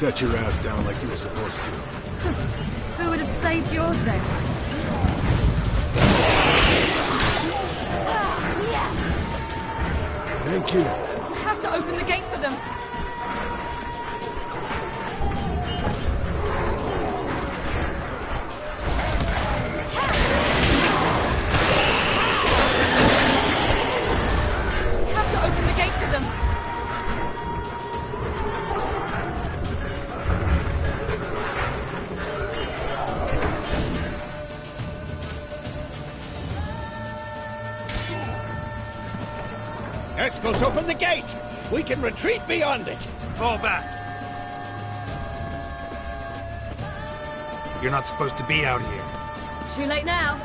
set your ass down like you were supposed to. Who would have saved yours then? Thank you. You have to open the gate for them. You have to open the gate for them. Escos, open the gate! We can retreat beyond it! Fall back. You're not supposed to be out here. Too late now.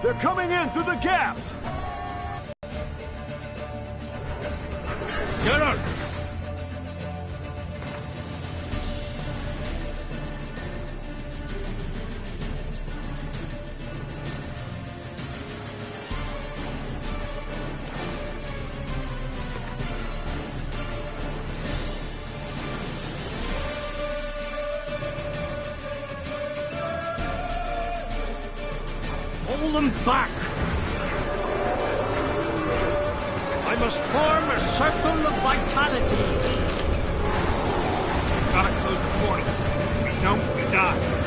They're coming in through the gaps! Girls! Hold them back! I must form a circle of vitality. Gotta close the portals. If we don't, we die.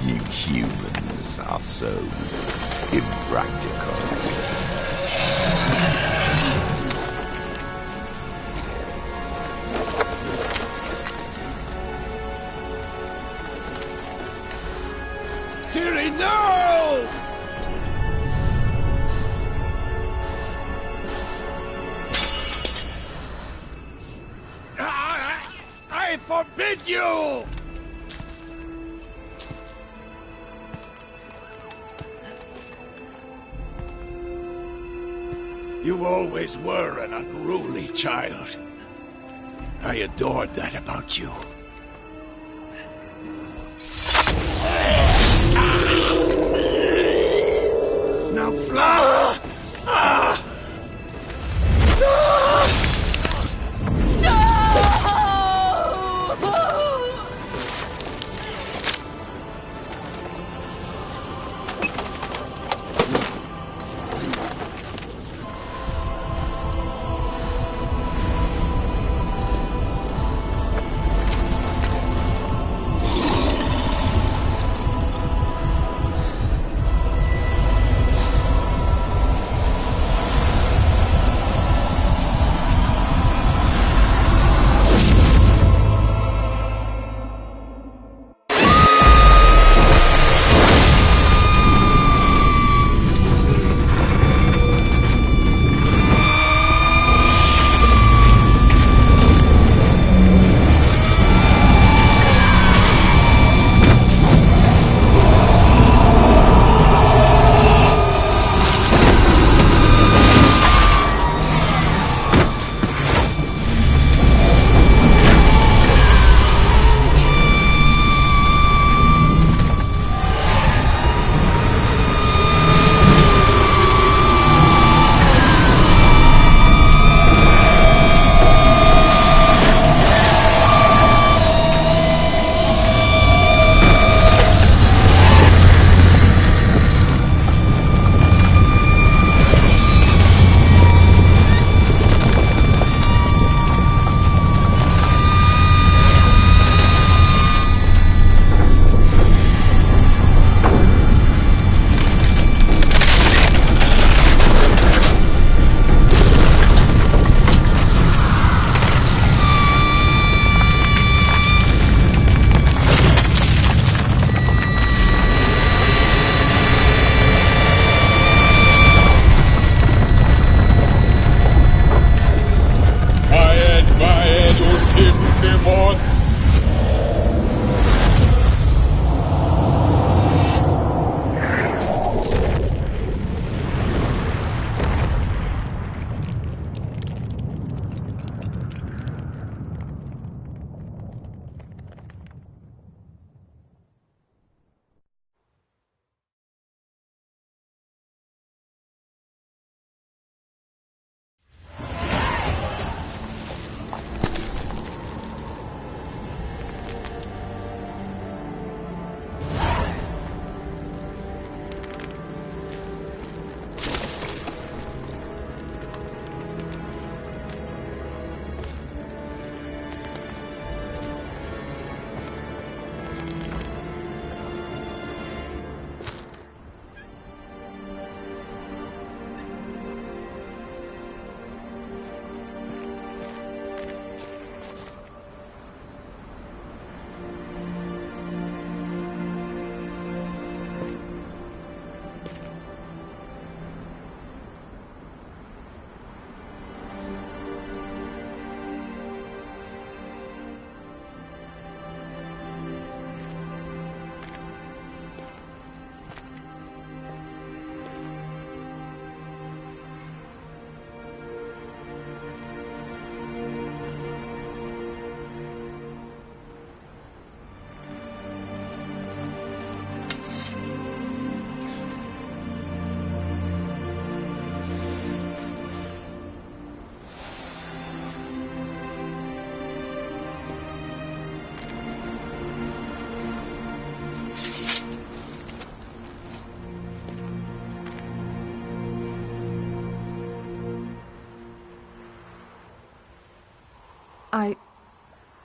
You humans are so impractical. Siri, no! I forbid you! You always were an unruly child. I adored that about you. Now fly!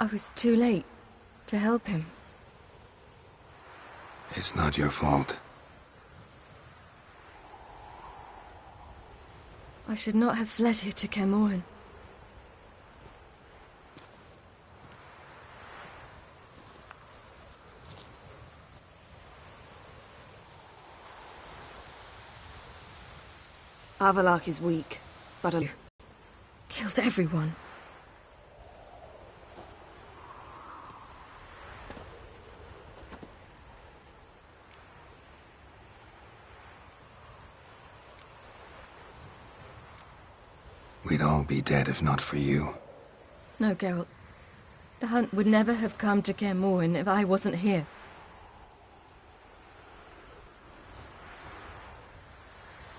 I was too late to help him. It's not your fault. I should not have fled here to Caermorhen. Avallac'h is weak, but Killed everyone. We'd all be dead if not for you. No, Geralt. The hunt would never have come to Caermorhen if I wasn't here.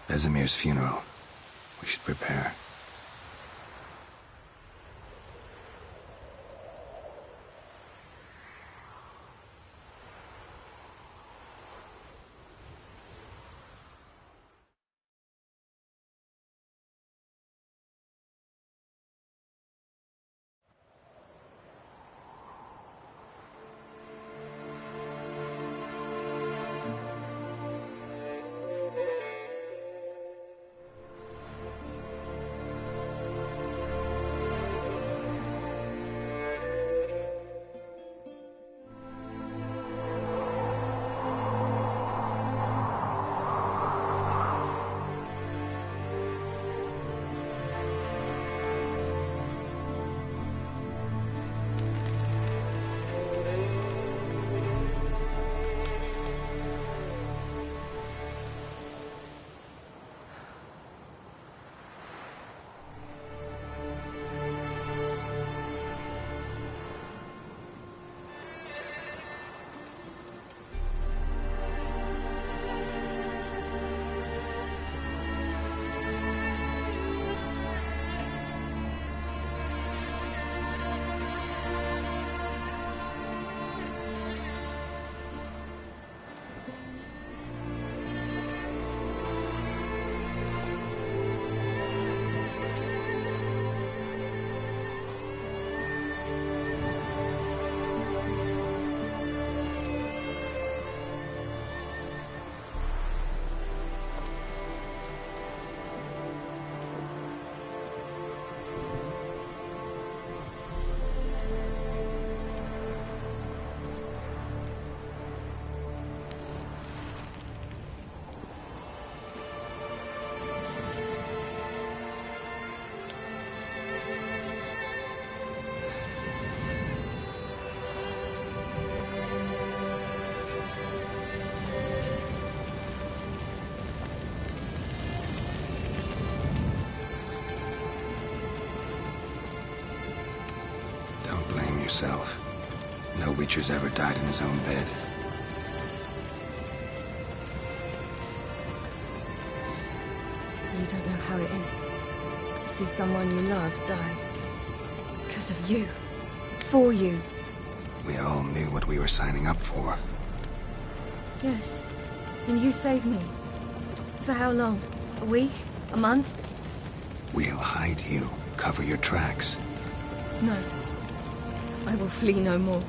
Vesemir's funeral. We should prepare. Yourself. No Witcher's ever died in his own bed. You don't know how it is to see someone you love die. Because of you. For you. We all knew what we were signing up for. Yes. And you saved me. For how long? A week? A month? We'll hide you. Cover your tracks. No. I will flee no more.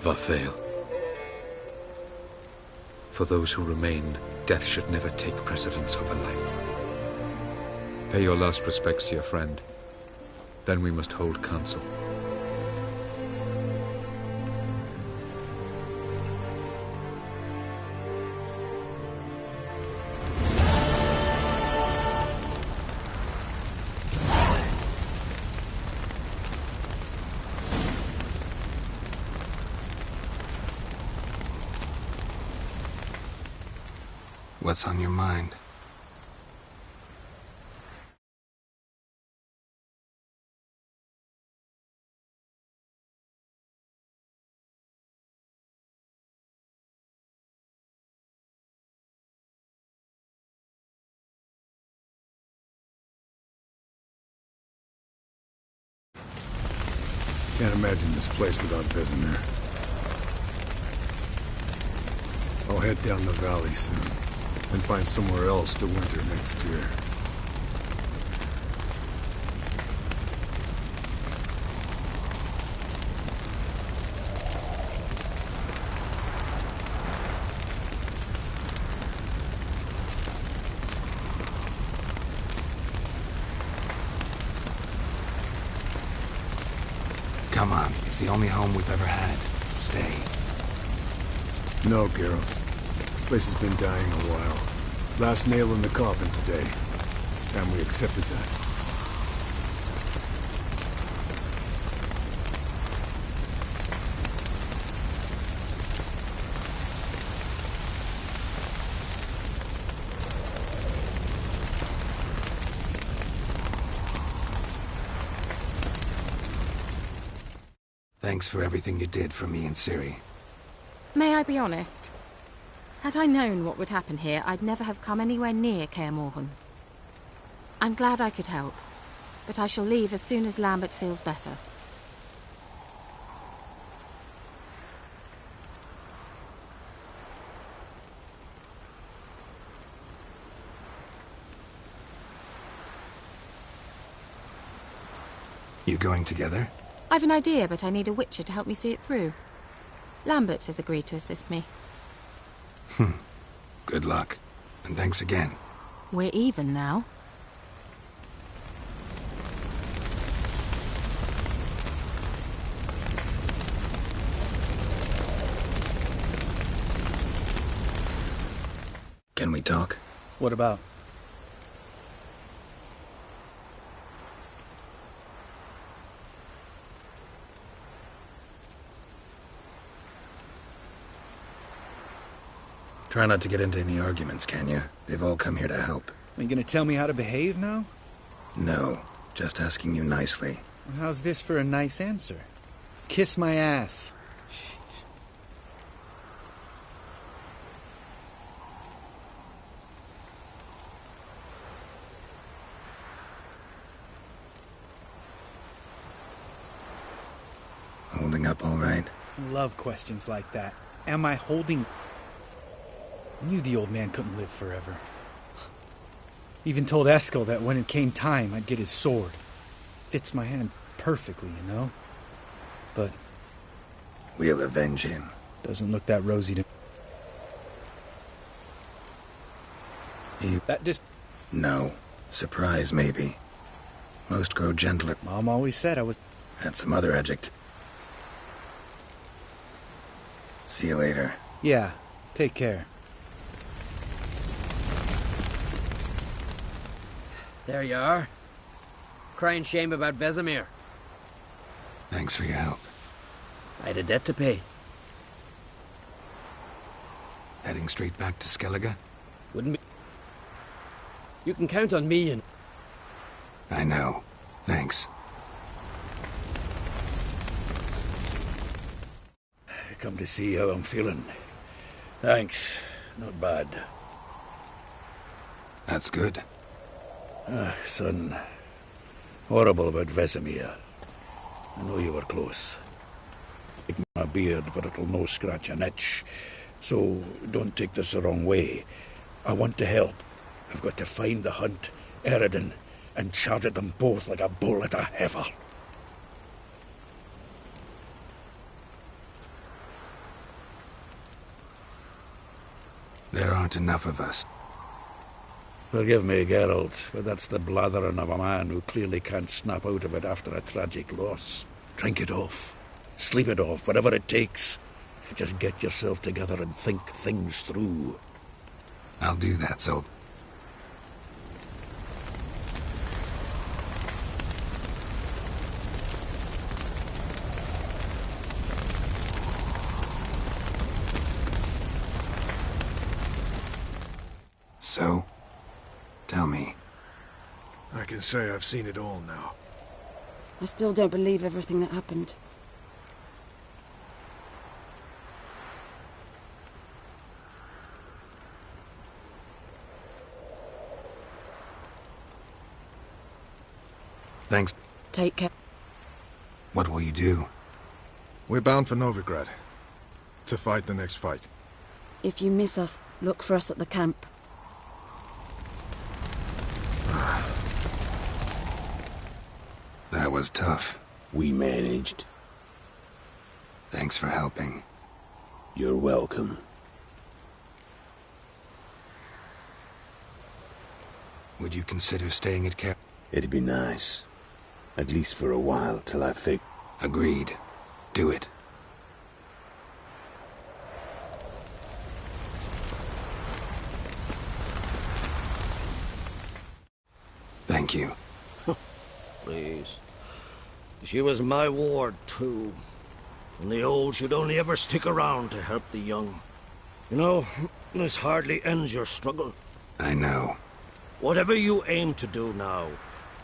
Varthael. For those who remain, death should never take precedence over life. Pay your last respects to your friend. Then we must hold council. What's on your mind? Can't imagine this place without Vesemir. I'll head down the valley soon, and find somewhere else to winter next year. Come on, it's the only home we've ever had. Stay. No, Geralt. Place has been dying a while. Last nail in the coffin today. Time we accepted that. Thanks for everything you did for me and Ciri. May I be honest? Had I known what would happen here, I'd never have come anywhere near Kaer Morhen. I'm glad I could help, but I shall leave as soon as Lambert feels better. You going together? I've an idea, but I need a witcher to help me see it through. Lambert has agreed to assist me. Good luck. And thanks again. We're even now. Can we talk? What about? Try not to get into any arguments, can you? They've all come here to help. Are you gonna tell me how to behave now? No, just asking you nicely. Well, how's this for a nice answer? Kiss my ass. Holding up all right? Love questions like that. Am I holding... I knew the old man couldn't live forever. Even told Eskel that when it came time, I'd get his sword. Fits my hand perfectly, you know? But... We'll avenge him. doesn't look that rosy to... That just... No. Surprise, maybe. Most grow gentler. Mom always said I was... Had some other adjective. See you later. Yeah, take care. There you are. Crying shame about Vesemir. Thanks for your help. I had a debt to pay. Heading straight back to Skellige? Wouldn't be... You can count on me and... I know. Thanks. Come to see how I'm feeling. Thanks. Not bad. That's good. Son. Horrible about Vesemir. I know you were close. Take my beard, but it'll no scratch an itch. So don't take this the wrong way. I want to help. I've got to find the hunt, Eredin, and charge at them both like a bull at a heifer. There aren't enough of us. Forgive me, Geralt, but that's the blathering of a man who clearly can't snap out of it after a tragic loss. Drink it off. Sleep it off, whatever it takes. Just get yourself together and think things through. I'll do that, so... So? Tell me. I can say I've seen it all now. I still don't believe everything that happened. Thanks. Take care. What will you do? We're bound for Novigrad. To fight the next fight. If you miss us, look for us at the camp. That was tough. We managed. Thanks for helping. You're welcome. Would you consider staying at Car... It'd be nice. At least for a while, till I fix... Agreed. Do it. Thank you. Please. She was my ward, too. And the old should only ever stick around to help the young. You know, this hardly ends your struggle. I know. Whatever you aim to do now,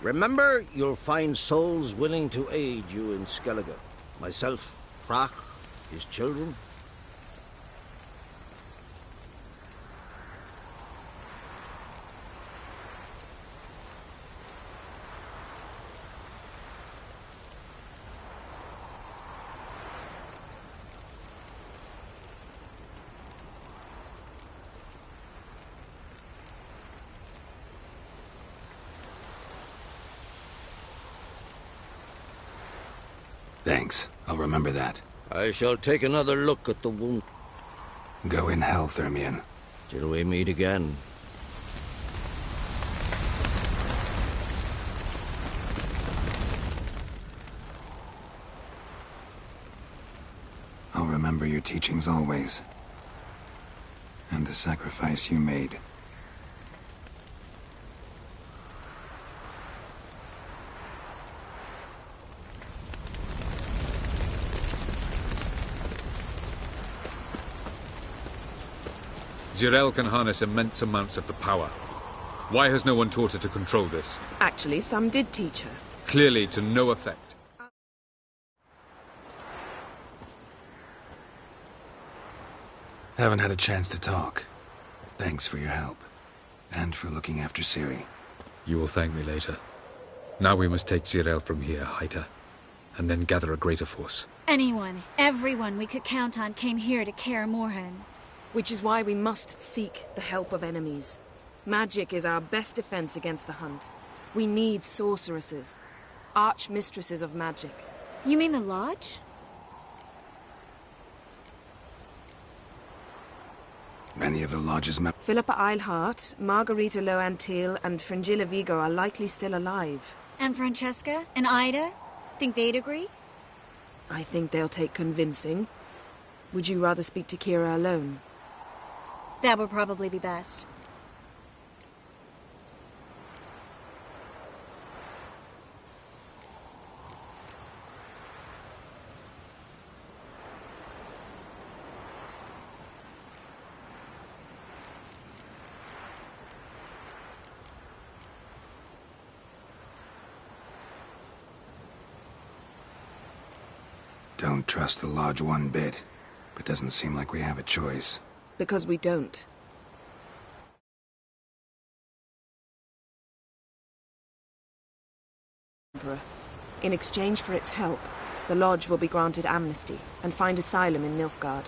remember you'll find souls willing to aid you in Skellige. Myself, Frak, his children. Thanks. I'll remember that. I shall take another look at the wound. Go in hell, Thermian. Till we meet again. I'll remember your teachings always. And the sacrifice you made. Zirel can harness immense amounts of the power. Why has no one taught her to control this? Actually, some did teach her. Clearly to no effect. Haven't had a chance to talk. Thanks for your help. And for looking after Ciri. You will thank me later. Now we must take Zirel from here, hide her, and then gather a greater force. Anyone, everyone we could count on came here to Kaer Morhen. Which is why we must seek the help of enemies. Magic is our best defense against the hunt. We need sorceresses. Archmistresses of magic. You mean the Lodge? Many of the Lodge's Philippa Eilhart, Margarita Loantil, and Fringilla Vigo are likely still alive. And Francesca and Ida? Think they'd agree? I think they'll take convincing. Would you rather speak to Kira alone? That would probably be best. Don't trust the Lodge one bit, but doesn't seem like we have a choice. Because we don't. Emperor. In exchange for its help, the Lodge will be granted amnesty and find asylum in Nilfgaard.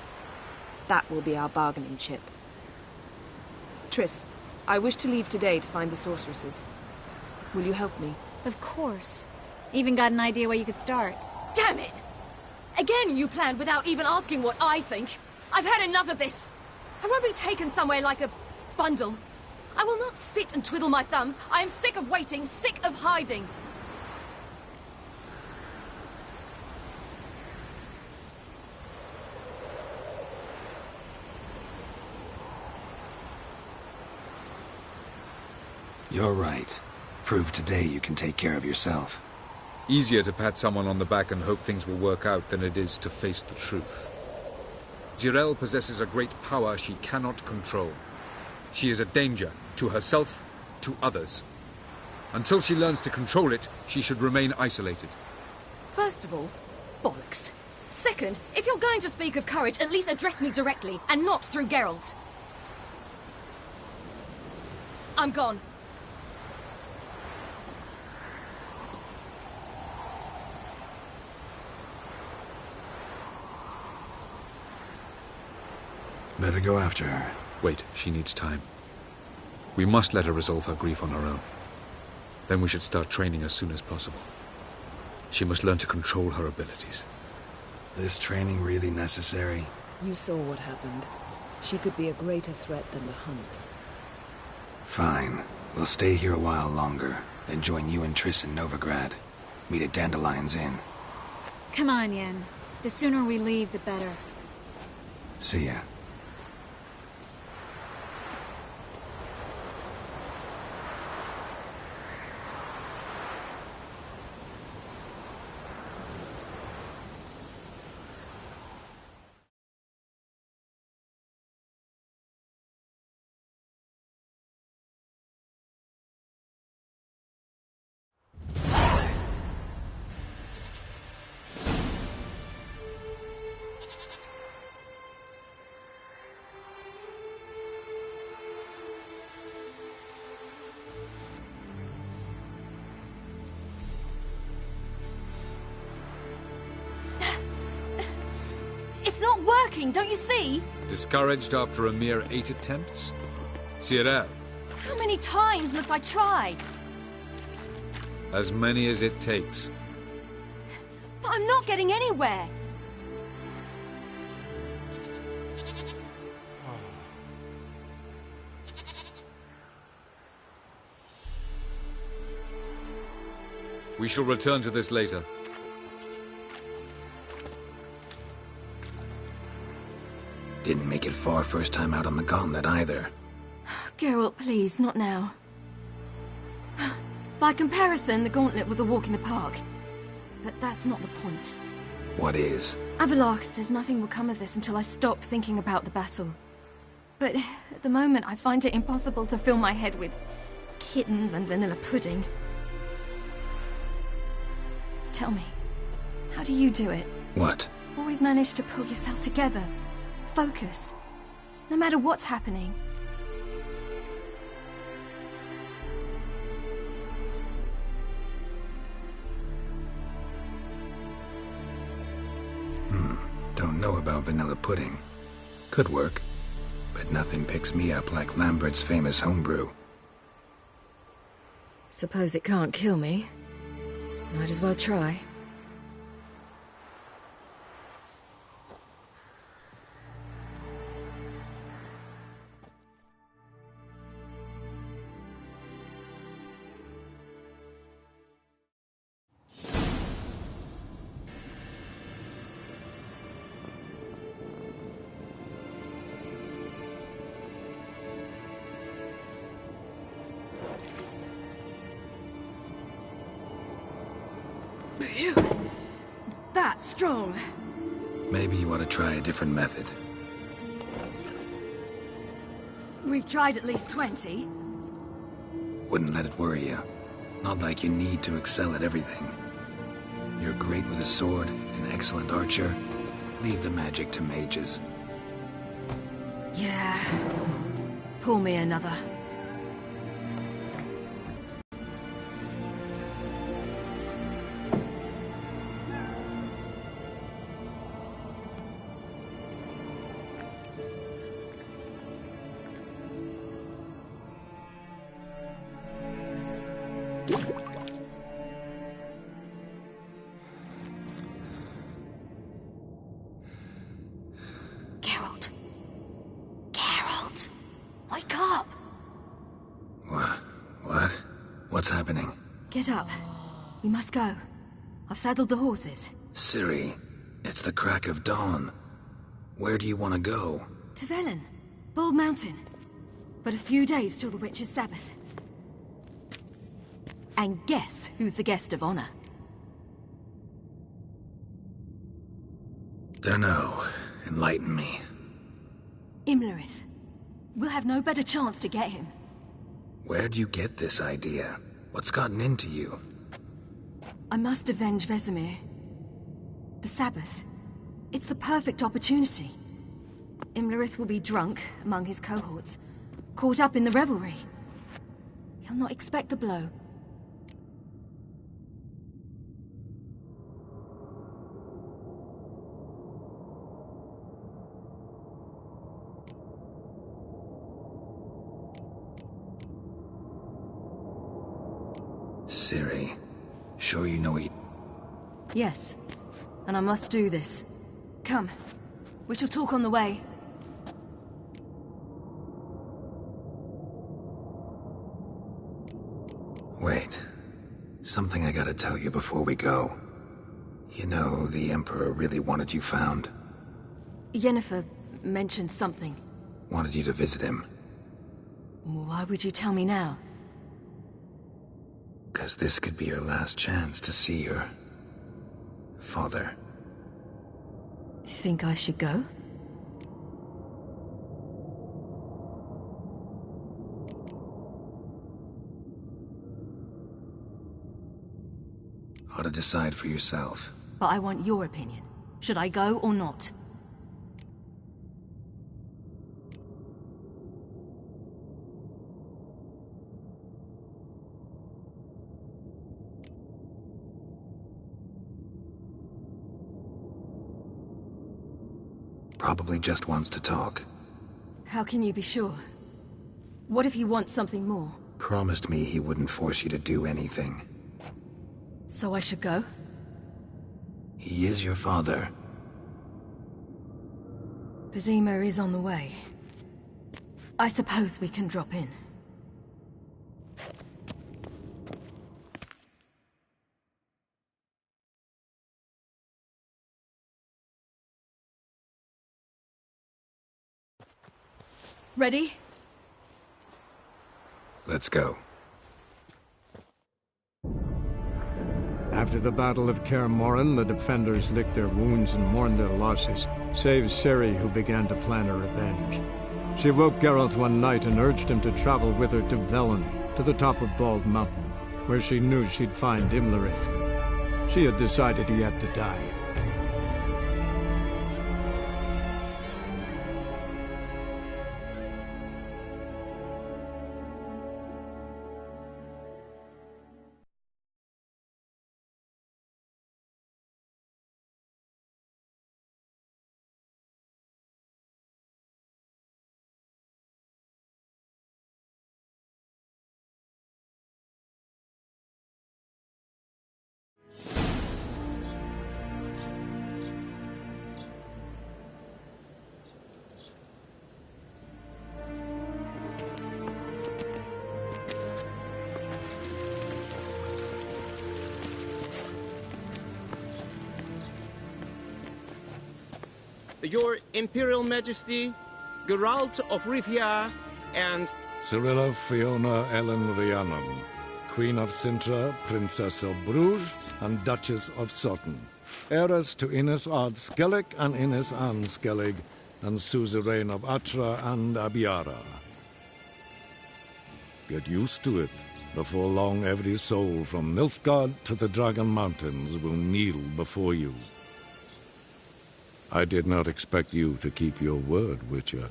That will be our bargaining chip. Triss, I wish to leave today to find the sorceresses. Will you help me? Of course. Even got an idea where you could start. Damn it! Again you planned without even asking what I think. I've had enough of this. I won't be taken somewhere like a bundle. I will not sit and twiddle my thumbs. I am sick of waiting, sick of hiding. You're right. Prove today you can take care of yourself. Easier to pat someone on the back and hope things will work out than it is to face the truth. Zirel possesses a great power she cannot control. She is a danger, To herself, to others. Until she learns to control it, she should remain isolated. First of all, bollocks. Second, if you're going to speak of courage, at least address me directly, and not through Geralt. I'm gone. Better go after her. Wait, she needs time. We must let her resolve her grief on her own. Then we should start training as soon as possible. She must learn to control her abilities. This training really necessary? You saw what happened. She could be a greater threat than the Hunt. Fine. We'll stay here a while longer, then join you and Triss in Novigrad. Meet at Dandelion's Inn. Come on, Yen. The sooner we leave, the better. See ya. It's not working, don't you see? Discouraged after a mere 8 attempts? Cyril, How many times must I try? as many as it takes. But I'm not getting anywhere. We shall return to this later. Didn't make it far first time out on the gauntlet either. Geralt, please, not now. By comparison, the gauntlet was a walk in the park. But that's not the point. What is? Avalach says nothing will come of this until I stop thinking about the battle. But at the moment, I find it impossible to fill my head with kittens and vanilla pudding. Tell me, how do you do it? What? Always manage to pull yourself together. Focus. No matter what's happening. Don't know about vanilla pudding. Could work. But nothing picks me up like Lambert's famous homebrew. Suppose it can't kill me. Might as well try. That's strong. Maybe you ought to try a different method. We've tried at least 20. Wouldn't let it worry you. Not like you need to excel at everything. You're great with a sword, an excellent archer. Leave the magic to mages. Yeah. Pull me another. Wake up! What? What's happening? Get up. We must go. I've saddled the horses. Ciri, it's the crack of dawn. Where do you want to go? To Velen. Bald Mountain. But a few days till the Witch's Sabbath. And guess who's the guest of honor? Dunno. Enlighten me. Imlerith. We'll have no better chance to get him. Where'd you get this idea? What's gotten into you? I must avenge Vesemir. The Sabbath. It's the perfect opportunity. Imlerith will be drunk among his cohorts, caught up in the revelry. He'll not expect the blow. Ciri, sure you know he... Yes, and I must do this. Come, we shall talk on the way. Wait. Something I gotta tell you before we go. You know, the Emperor really wanted you found. Yennefer mentioned something. Wanted you to visit him. Why would you tell me now? 'Cause this could be your last chance to see your... father. Think I should go? Ought to decide for yourself. But I want your opinion. Should I go or not? Probably just wants to talk. How can you be sure? What if he wants something more? Promised me he wouldn't force you to do anything. So I should go? He is your father. Vesemir is on the way. I suppose we can drop in. Ready? Let's go. After the Battle of Kaer Morhen, the defenders licked their wounds and mourned their losses, save Ciri, who began to plan her revenge. She woke Geralt one night and urged him to travel with her to Velen, to the top of Bald Mountain, where she knew she'd find Imlerith. She had decided he had to die. Your Imperial Majesty, Geralt of Rivia, and... Cirilla Fiona Ellen Rhiannon, Queen of Sintra, Princess of Bruges, and Duchess of Sutton. Heiress to Innes Ard Skellig and Innes Ann Skellig, and suzerain of Atra and Abiara. Get used to it. Before long, every soul from Nilfgaard to the Dragon Mountains will kneel before you. I did not expect you to keep your word, Witcher.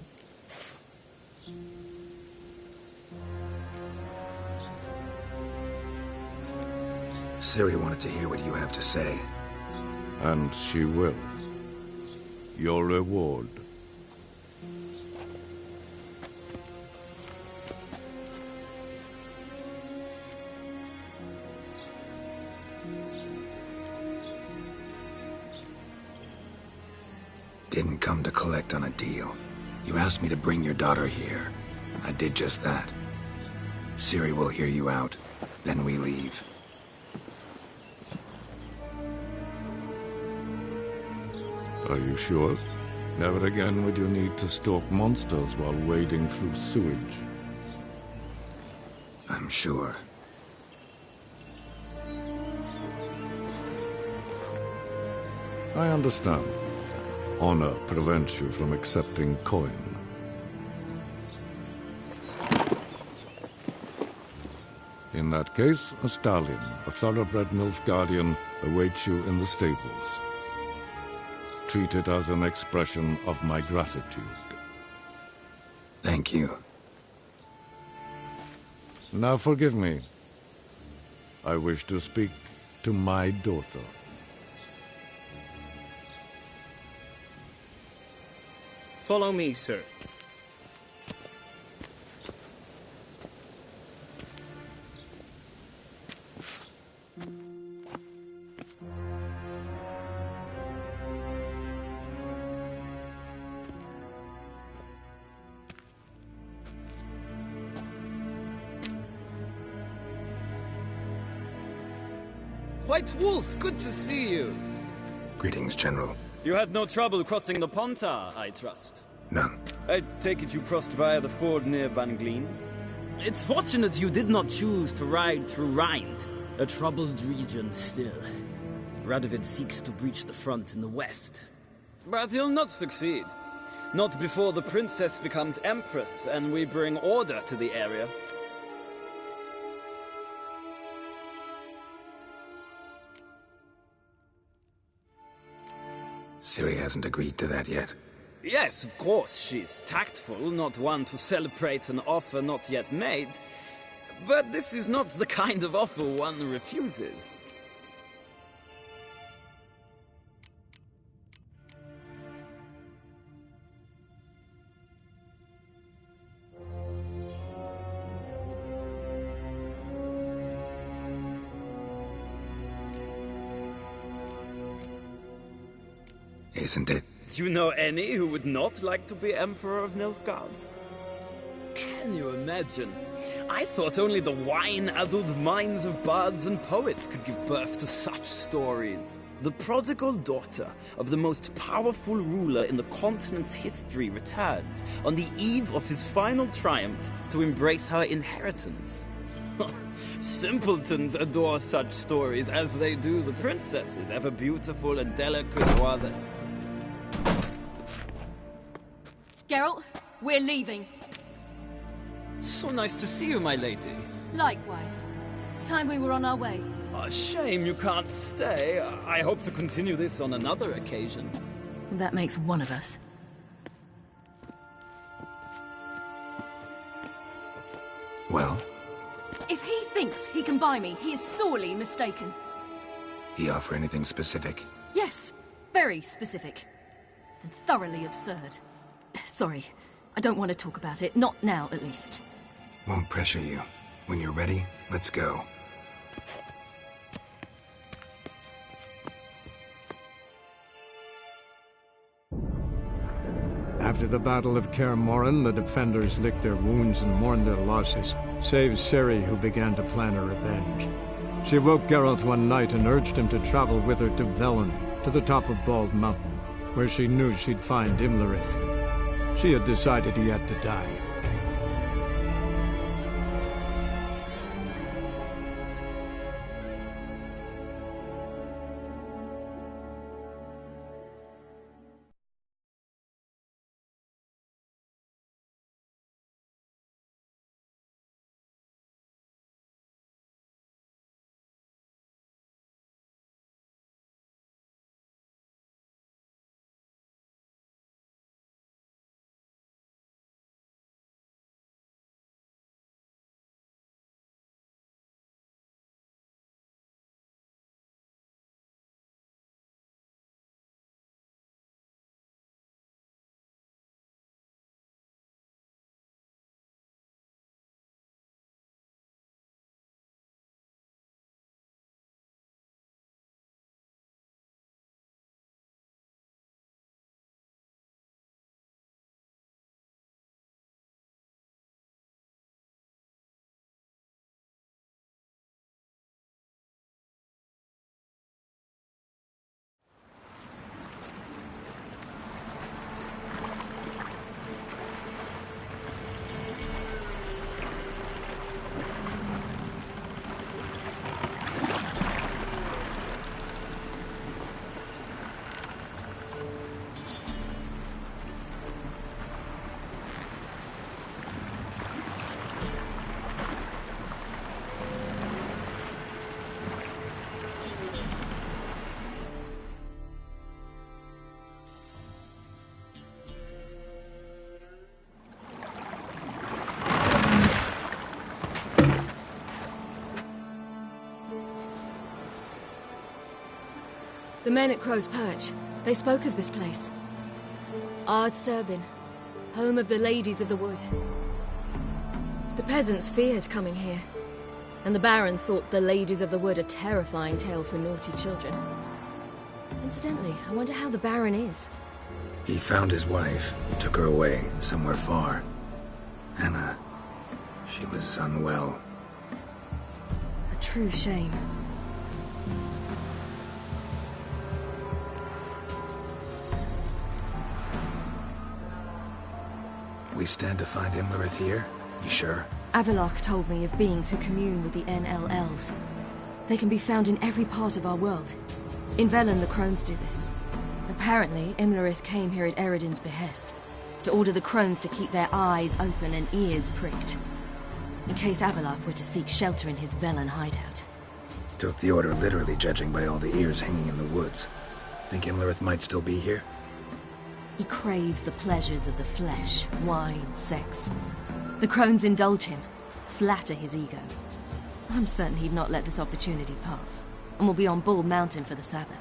Ciri wanted to hear what you have to say. And she will. Your reward. Didn't come to collect on a deal. You asked me to bring your daughter here. I did just that. Ciri will hear you out. Then we leave. Are you sure? Never again would you need to stalk monsters while wading through sewage. I'm sure. I understand. Honor prevents you from accepting coin. In that case, a stallion, a thoroughbred Nilfgaardian, awaits you in the stables. Treat it as an expression of my gratitude. Thank you. Now forgive me. I wish to speak to my daughter. Follow me, sir. White Wolf, good to see you. Greetings, General. You had no trouble crossing the Pontar, I trust. None. I take it you crossed via the ford near Banglin? It's fortunate you did not choose to ride through Rind, a troubled region still. Radovid seeks to breach the front in the west. But he'll not succeed. Not before the princess becomes empress and we bring order to the area. Ciri hasn't agreed to that yet. Yes, of course, she's tactful, not one to celebrate an offer not yet made. But this is not the kind of offer one refuses. Isn't it? Do you know any who would not like to be Emperor of Nilfgaard? Can you imagine? I thought only the wine-addled minds of bards and poets could give birth to such stories. The prodigal daughter of the most powerful ruler in the continent's history returns on the eve of his final triumph to embrace her inheritance. Simpletons adore such stories as they do the princesses, ever beautiful and delicate while they... Geralt, we're leaving. So nice to see you, my lady. Likewise. Time we were on our way. A shame you can't stay. I hope to continue this on another occasion. That makes one of us. Well? If he thinks he can buy me, he is sorely mistaken. He offer anything specific? Yes, very specific. And thoroughly absurd. Sorry, I don't want to talk about it. Not now, at least. Won't pressure you. When you're ready, let's go. After the Battle of Kaer Morhen, the defenders licked their wounds and mourned their losses, save Ciri, who began to plan her revenge. She woke Geralt one night and urged him to travel with her to Velen, to the top of Bald Mountain, where she knew she'd find Imlerith. She had decided he had to die. The men at Crow's Perch, they spoke of this place. Ard Serbin, home of the Ladies of the Wood. The peasants feared coming here, and the Baron thought the Ladies of the Wood a terrifying tale for naughty children. Incidentally, I wonder how the Baron is. He found his wife, took her away, somewhere far. Anna, she was unwell. A true shame. We stand to find Imlerith here? You sure? Avalok told me of beings who commune with the NL elves. They can be found in every part of our world. In Velen, the crones do this. Apparently, Imlerith came here at Eredin's behest, to order the crones to keep their eyes open and ears pricked, in case Avalok were to seek shelter in his Velen hideout. Took the order literally, judging by all the ears hanging in the woods. Think Imlerith might still be here? He craves the pleasures of the flesh, wine, sex. The crones indulge him, flatter his ego. I'm certain he'd not let this opportunity pass, and will be on Bull Mountain for the Sabbath.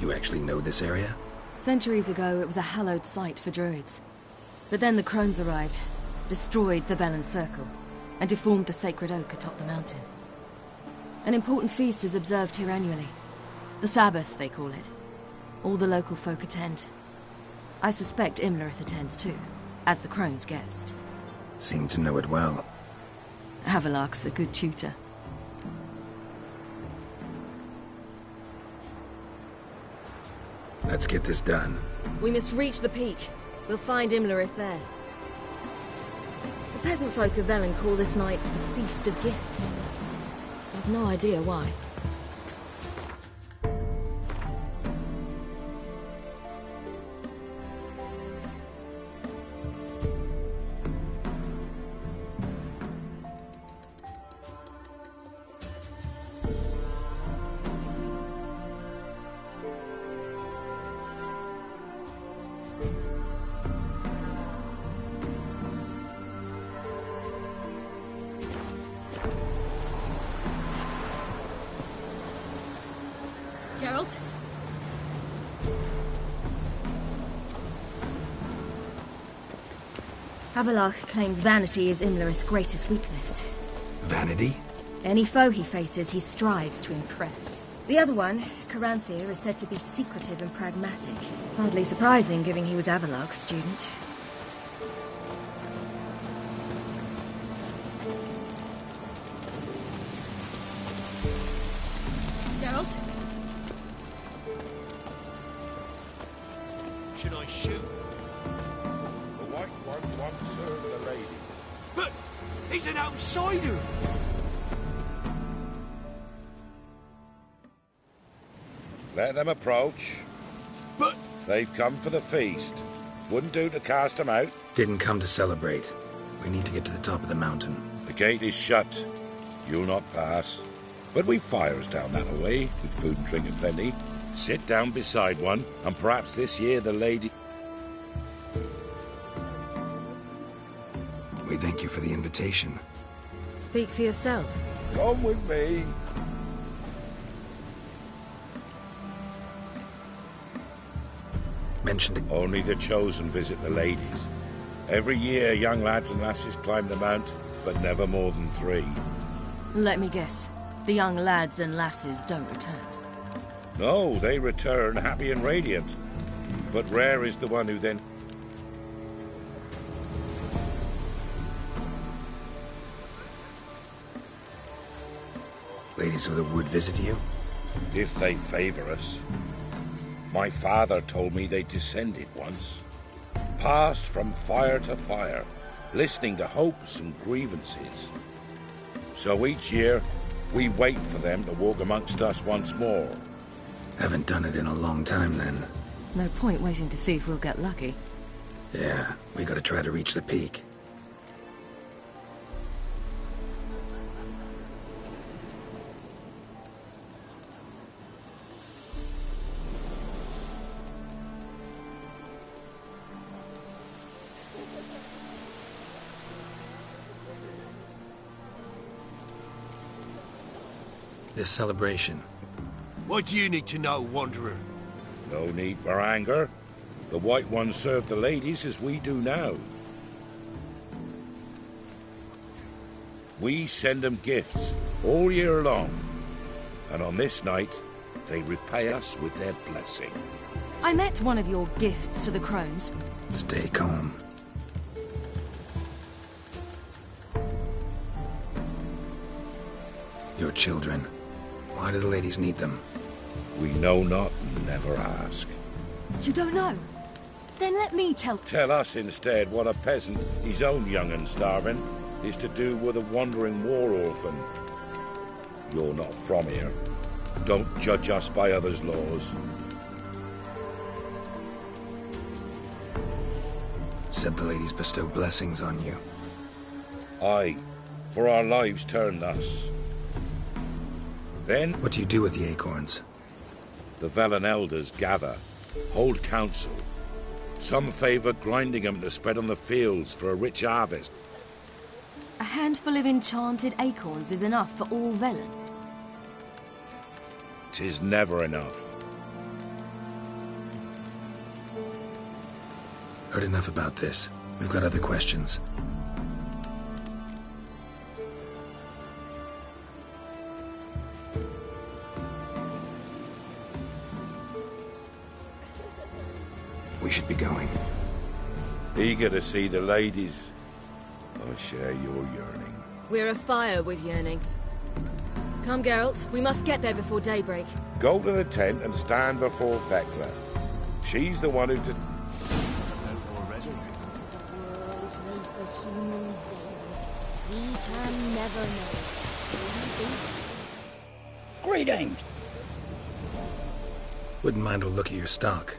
You actually know this area? Centuries ago, it was a hallowed site for druids. But then the crones arrived, destroyed the Velen Circle, and deformed the sacred oak atop the mountain. An important feast is observed here annually. The Sabbath, they call it. All the local folk attend. I suspect Imlerith attends too, as the crone's guest. Seem to know it well. Avalok's a good tutor. Let's get this done. We must reach the peak. We'll find Imlerith there. The peasant folk of Velen call this night the Feast of Gifts. I've no idea why. Geralt? Avalok claims vanity is Imlerith's greatest weakness. Vanity? Any foe he faces, he strives to impress. The other one, Caranthir, is said to be secretive and pragmatic. Hardly surprising, given he was Avalok's student. Geralt? Should I shoot? The White One won't serve the ladies. But he's an outsider! Let them approach. But... They've come for the feast. Wouldn't do to cast them out. Didn't come to celebrate. We need to get to the top of the mountain. The gate is shut. You'll not pass. But we've fires down that way, with food and drink and plenty. Sit down beside one, and perhaps this year the lady... We thank you for the invitation. Speak for yourself. Come with me. Mentioned only the chosen visit the ladies. Every year, young lads and lasses climb the mount, but never more than 3. Let me guess. The young lads and lasses don't return. No, they return happy and radiant. But rare is the one who then... Ladies of the Wood visit you? If they favor us. My father told me they descended once. Passed from fire to fire, listening to hopes and grievances. So each year, we wait for them to walk amongst us once more. Haven't done it in a long time, then. No point waiting to see if we'll get lucky. Yeah, we gotta try to reach the peak. This celebration. What do you need to know, Wanderer? No need for anger. The White Ones serve the ladies as we do now. We send them gifts all year long. And on this night, they repay us with their blessing. I met one of your gifts to the crones. Stay calm. Your children. Why do the ladies need them? We know not and never ask. You don't know? Then let me tell... Tell us instead what a peasant, his own young and starving, is to do with a wandering war orphan. You're not from here. Don't judge us by others' laws. Said the ladies bestow blessings on you. Aye, for our lives turn thus. Then... What do you do with the acorns? The Velen elders gather, hold council. Some favor grinding them to spread on the fields for a rich harvest. A handful of enchanted acorns is enough for all Velen. 'Tis never enough. Heard enough about this. We've got other questions. We should be going. Eager to see the ladies. I share your yearning. We're afire with yearning. Come, Geralt. We must get there before daybreak. Go to the tent and stand before Thekla. She's the one who did... We can never know. Greetings. Wouldn't mind a look at your stock.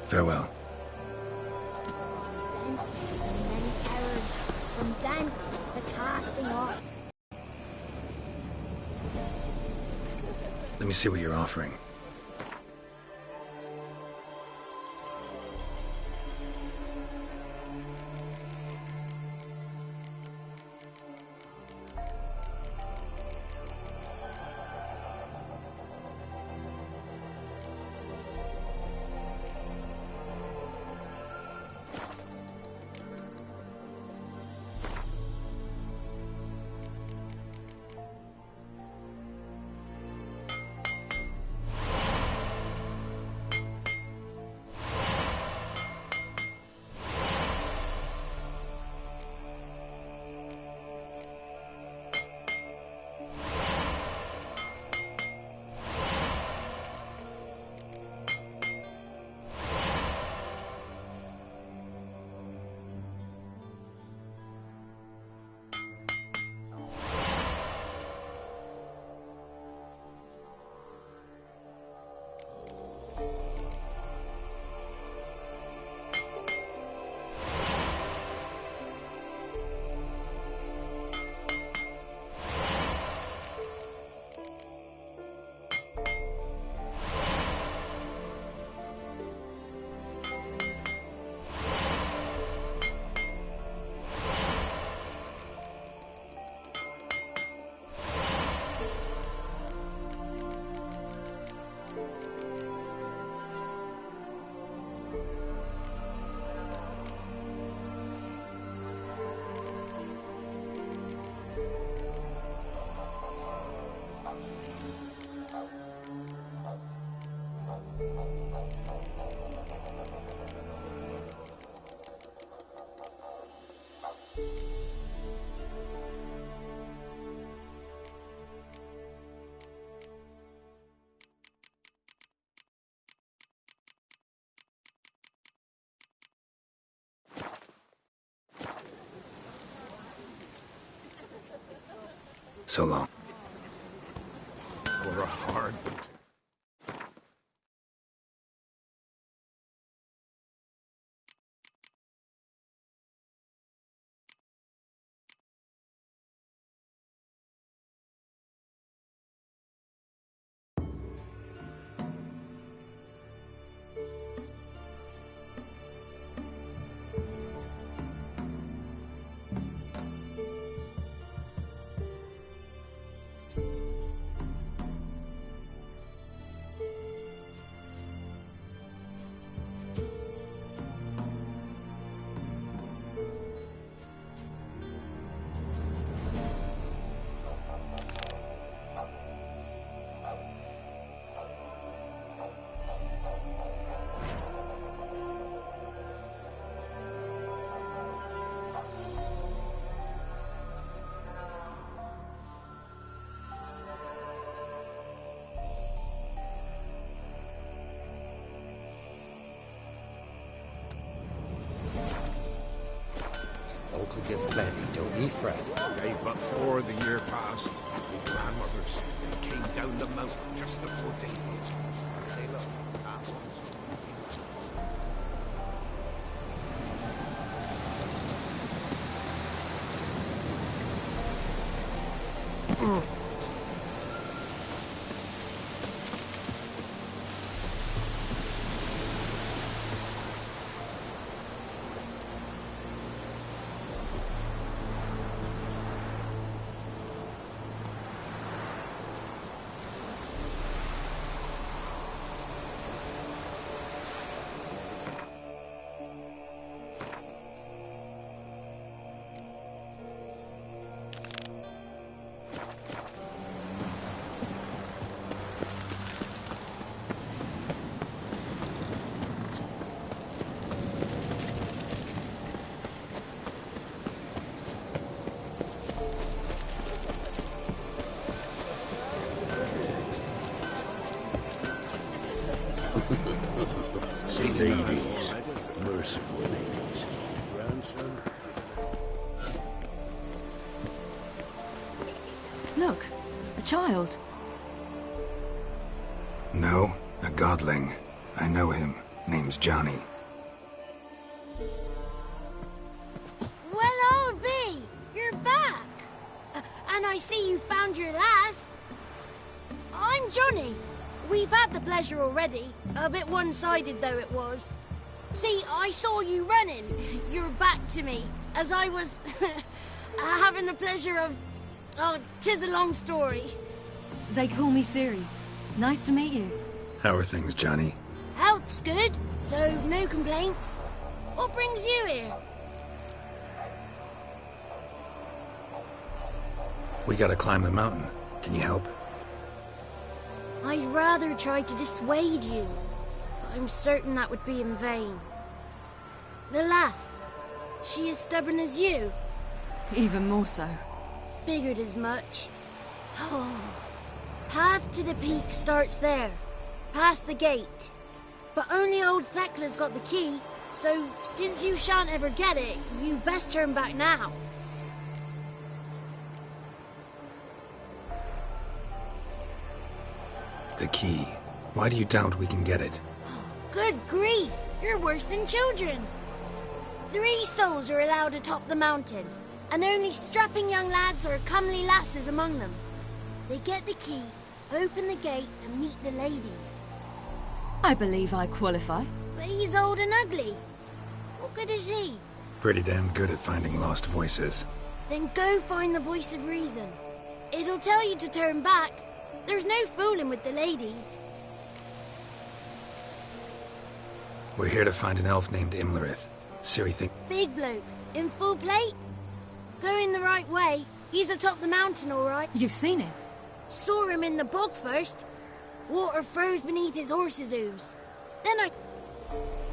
Farewell. Thence, and many errors. From thence, the casting off. Let me see what you're offering. So long. For a hard... Could give plenty, don't ye, Fred? Gave but 4 the year past. My grandmother said they came down the mountain just before daylight. Say, look, Say ladies, merciful ladies. Grandson? Look, a child. No, a godling. I know him. Name's Johnny. Well, old B, you're back. And I see you found your lass. I'm Johnny. We've had the pleasure already. A bit one-sided, though it was. See, I saw you running. Your back to me, as I was having the pleasure of... Oh, 'tis a long story. They call me Siri. Nice to meet you. How are things, Johnny? Health's good, so no complaints. What brings you here? We gotta climb the mountain. Can you help? I'd rather try to dissuade you. But I'm certain that would be in vain. The lass, she as stubborn as you? Even more so. Figured as much. Oh. Path to the peak starts there, past the gate. But only old Thekla's got the key, so since you shan't ever get it, you best turn back now. The key. Why do you doubt we can get it? Good grief, you're worse than children. 3 souls are allowed atop the mountain, and only strapping young lads or comely lasses among them. They get the key, open the gate, and meet the ladies. I believe I qualify. But he's old and ugly. What good is he? Pretty damn good at finding lost voices. Then go find the voice of reason. It'll tell you to turn back. There's no fooling with the ladies. We're here to find an elf named Imlerith. Ciri think... Big bloke, in full plate. Going the right way. He's atop the mountain, all right. You've seen him? Saw him in the bog first. Water froze beneath his horse's hooves. Then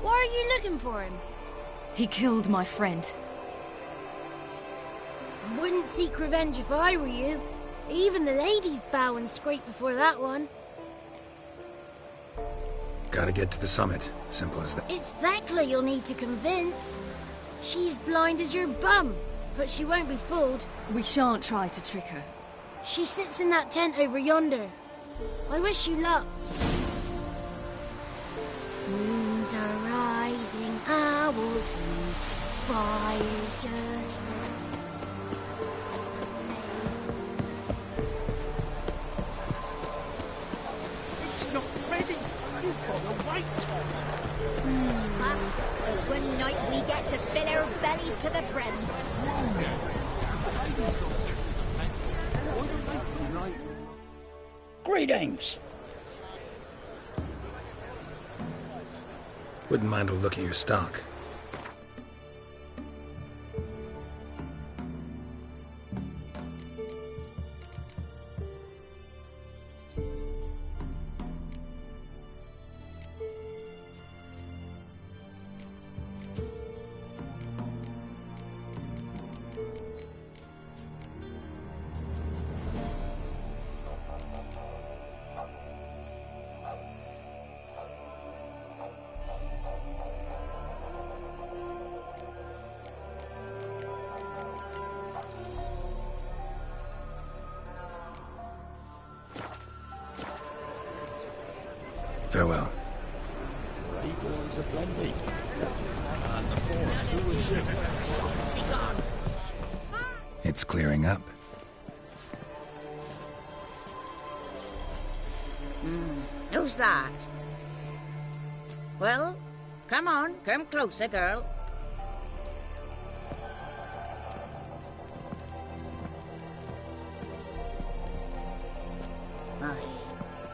Why are you looking for him? He killed my friend. Wouldn't seek revenge if I were you. Even the ladies bow and scrape before that one. Gotta get to the summit. Simple as that. It's Thekla you'll need to convince. She's blind as your bum, but she won't be fooled. We shan't try to trick her. She sits in that tent over yonder. I wish you luck. Moons are rising, owls hoot, fires just... It's not ready. You've got to wait. One night we get to fill our bellies to the brim. Greetings. Wouldn't mind a look at your stock. Farewell. It's clearing up. Who's that? Well, come on, come closer, girl. Aye.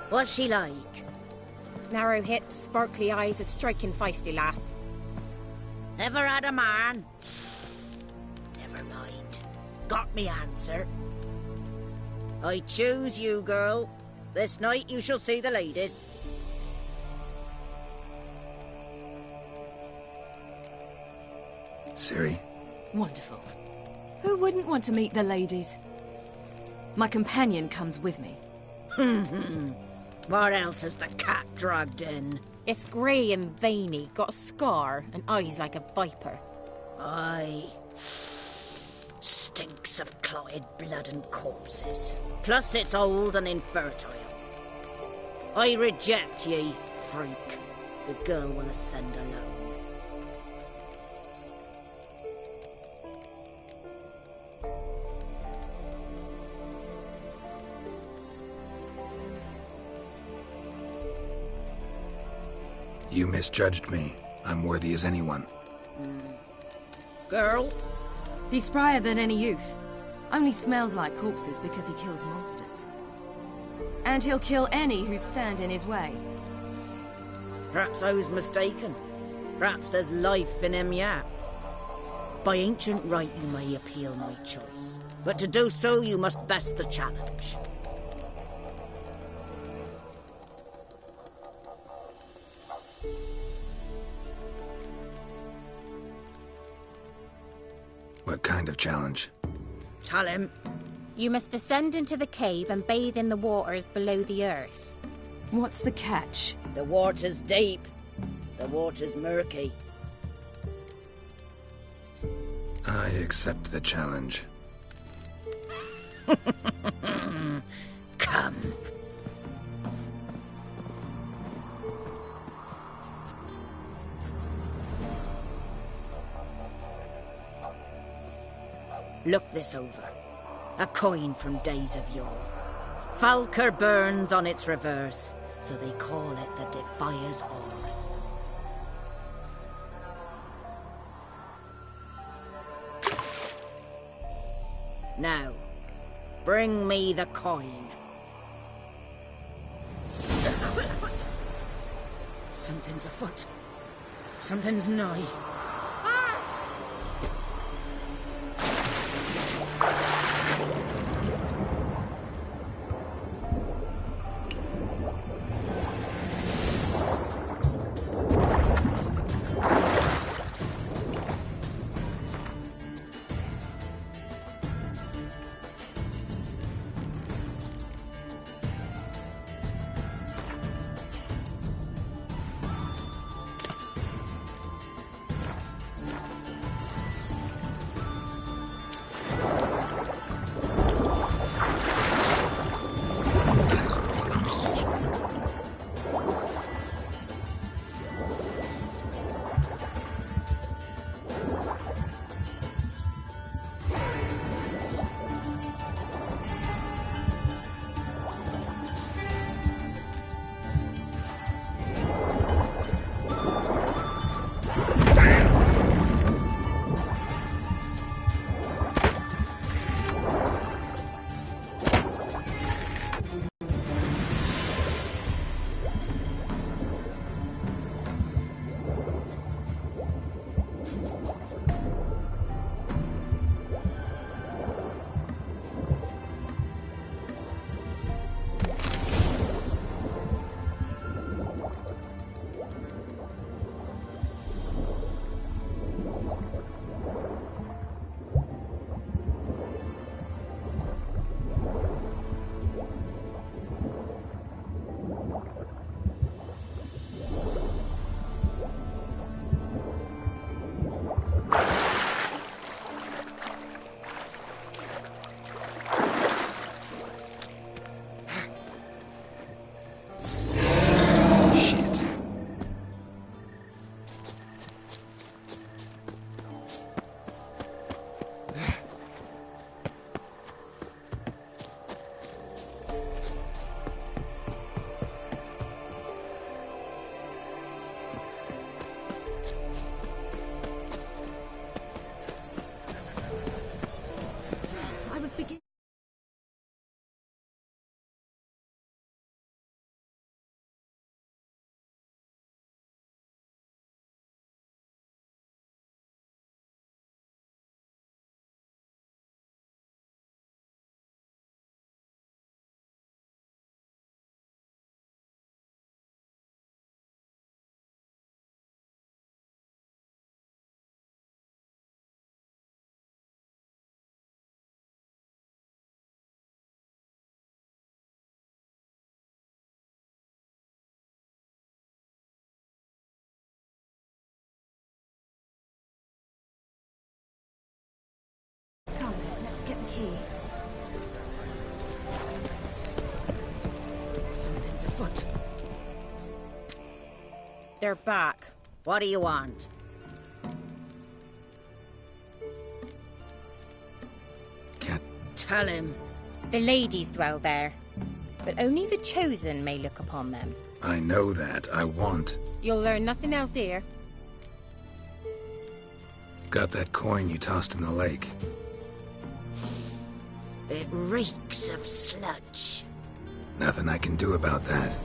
What's she like? Narrow hips, sparkly eyes, a striking feisty lass. Ever had a man? Never mind. Got me answer. I choose you, girl. This night you shall see the ladies. Ciri. Wonderful. Who wouldn't want to meet the ladies? My companion comes with me. What else has the cat dragged in? It's grey and veiny, got a scar, and eyes like a viper. Aye. Stinks of clotted blood and corpses. Plus it's old and infertile. I reject ye, freak. The girl will ascend alone. You misjudged me. I'm worthy as anyone. Girl? He's sprier than any youth. Only smells like corpses because he kills monsters. And he'll kill any who stand in his way. Perhaps I was mistaken. Perhaps there's life in him yet. By ancient right you may appeal my choice. But to do so you must best the challenge. What kind of challenge? Tell him. You must descend into the cave and bathe in the waters below the earth. What's the catch? The water's deep. The water's murky. I accept the challenge. Come. Look this over. A coin from days of yore. Falker burns on its reverse, so they call it the Defier's Orb. Now, bring me the coin. Something's afoot. Something's nigh. key. Something's afoot. They're back. What do you want? Can't tell him. The ladies dwell there, but only the chosen may look upon them. I know that. I want. You'll learn nothing else here. Got that coin you tossed in the lake. It reeks of sludge. Nothing I can do about that.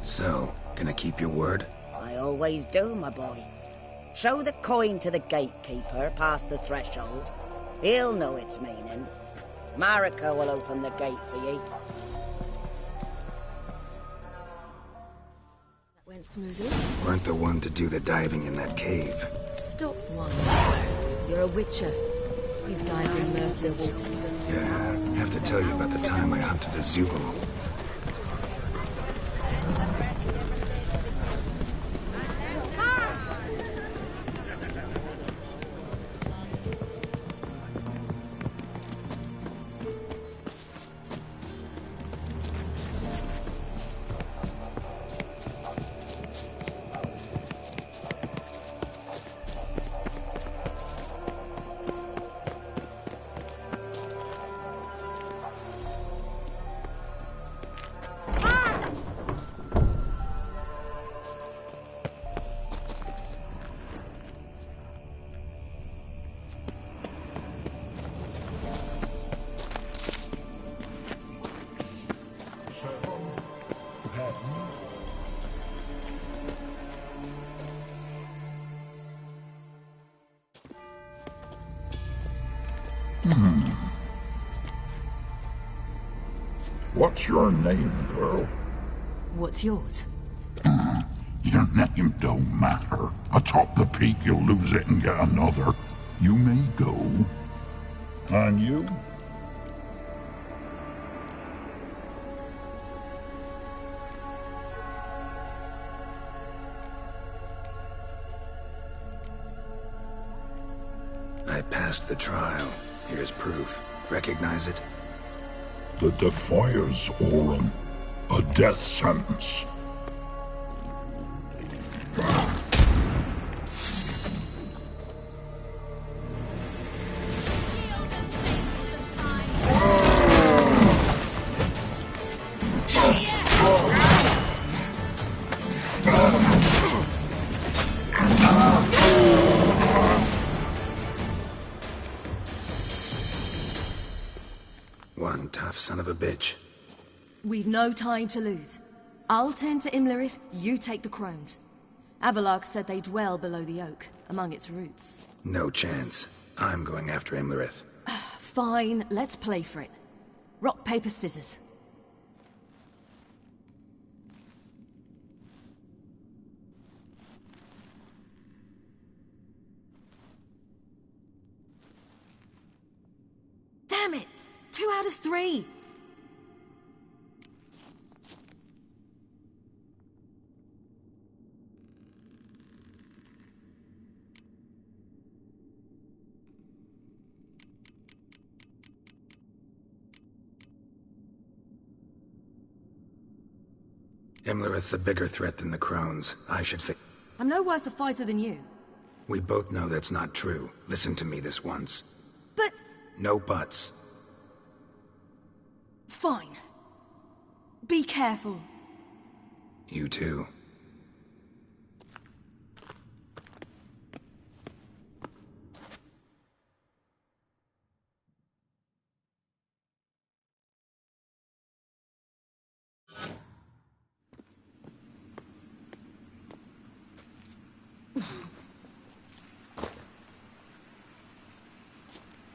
So, gonna keep your word? I always do, my boy. Show the coin to the gatekeeper past the threshold. He'll know its meaning. Marika will open the gate for you. That went smoothly. Weren't the one to do the diving in that cave. Stop one. You're a witcher. You've dived in murkier waters. Yeah, have to tell you about the time I hunted a Zubal. What's your name, girl? What's yours? Your name don't matter. Atop the peak, you'll lose it and get another. You may go. And you? I passed the trial. Here's proof. Recognize it? The Defier's Orin. A death sentence. One tough son of a bitch. We've no time to lose. I'll tend to Imlerith, you take the crones. Avalark said they dwell below the oak, among its roots. No chance. I'm going after Imlerith. Fine, let's play for it. Rock, paper, scissors. Damn it! 2 out of 3! Imlerith's a bigger threat than the crones. I should I'm no worse a fighter than you. We both know that's not true. Listen to me this once. But... No buts. Fine. Be careful. You too.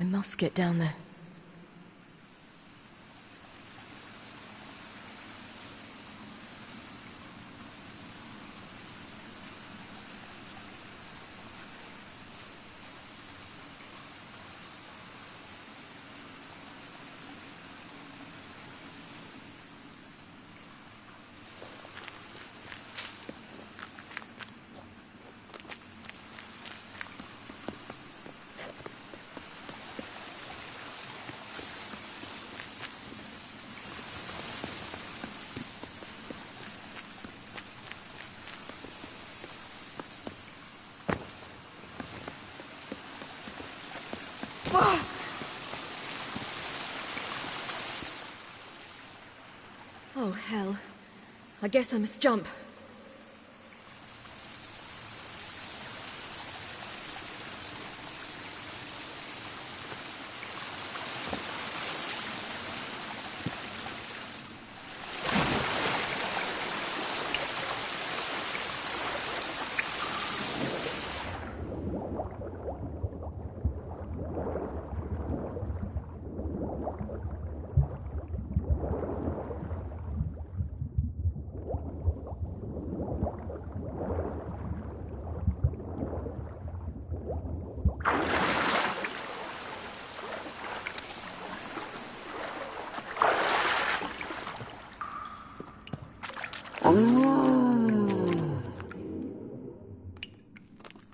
I must get down there. Oh, hell. I guess I must jump.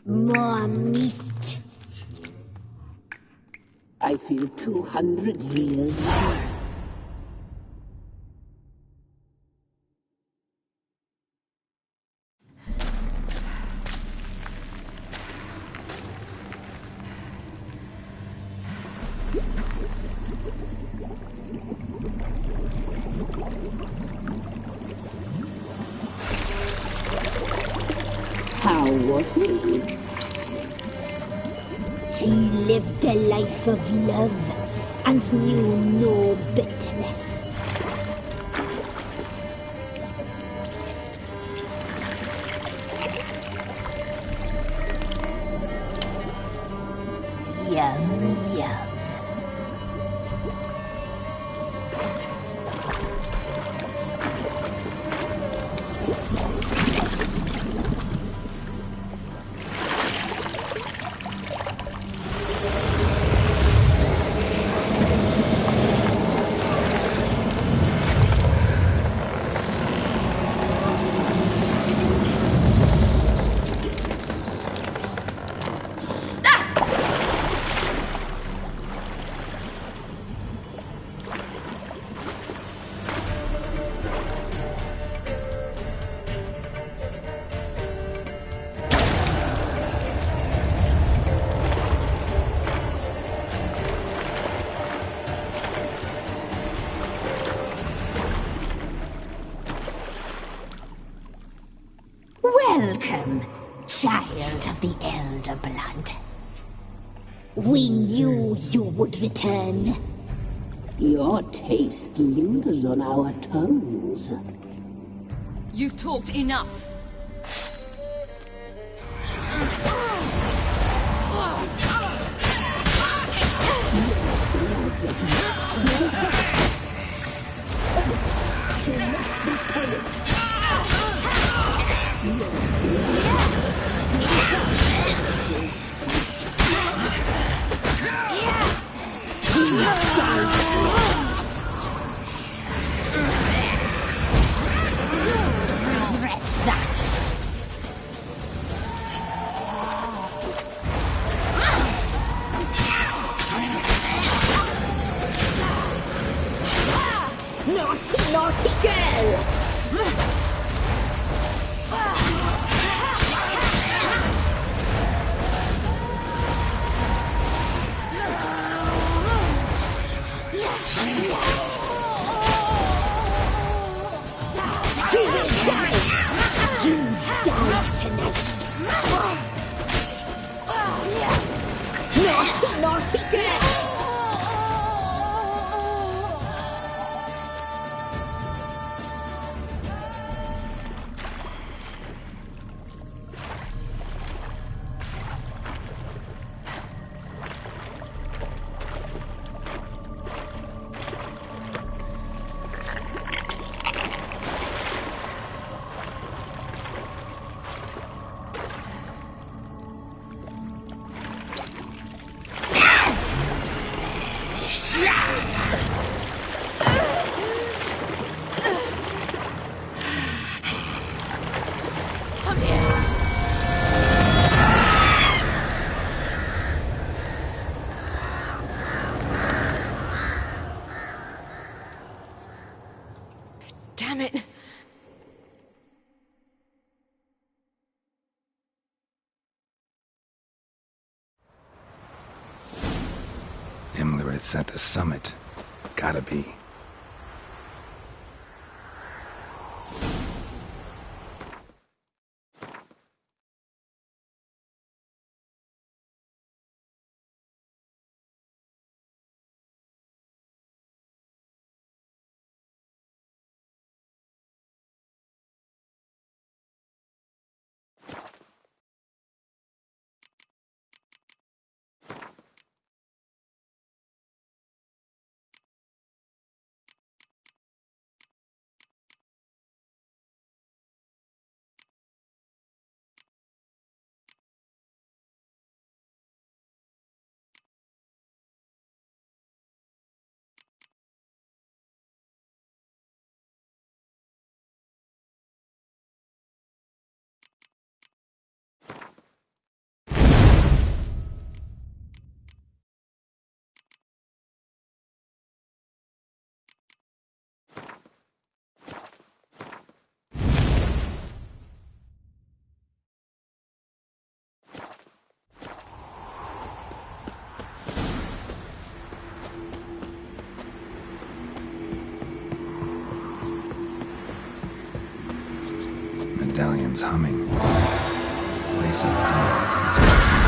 More meat. I feel 200 years. How was he? He lived a life of love and knew no bitterness. Yum, yum. Welcome, child of the Elder Blood. We knew you would return. Your taste lingers on our tongues. You've talked enough. Naughty, naughty girl! You will die! You die tonight! Naughty, naughty girl! Whether it's at the summit, gotta be. Medallion's humming. Place of power. It's coming.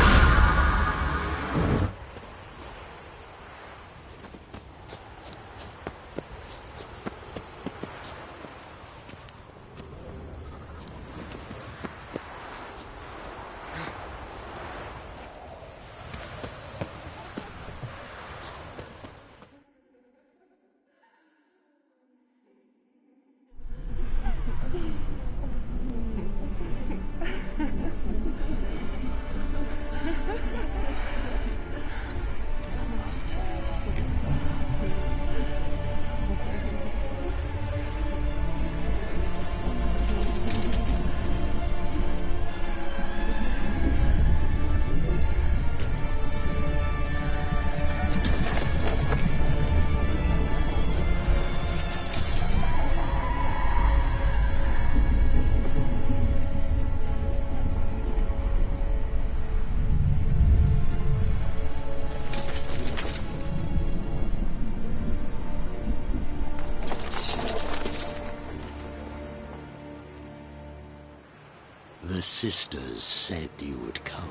The sisters said you would come.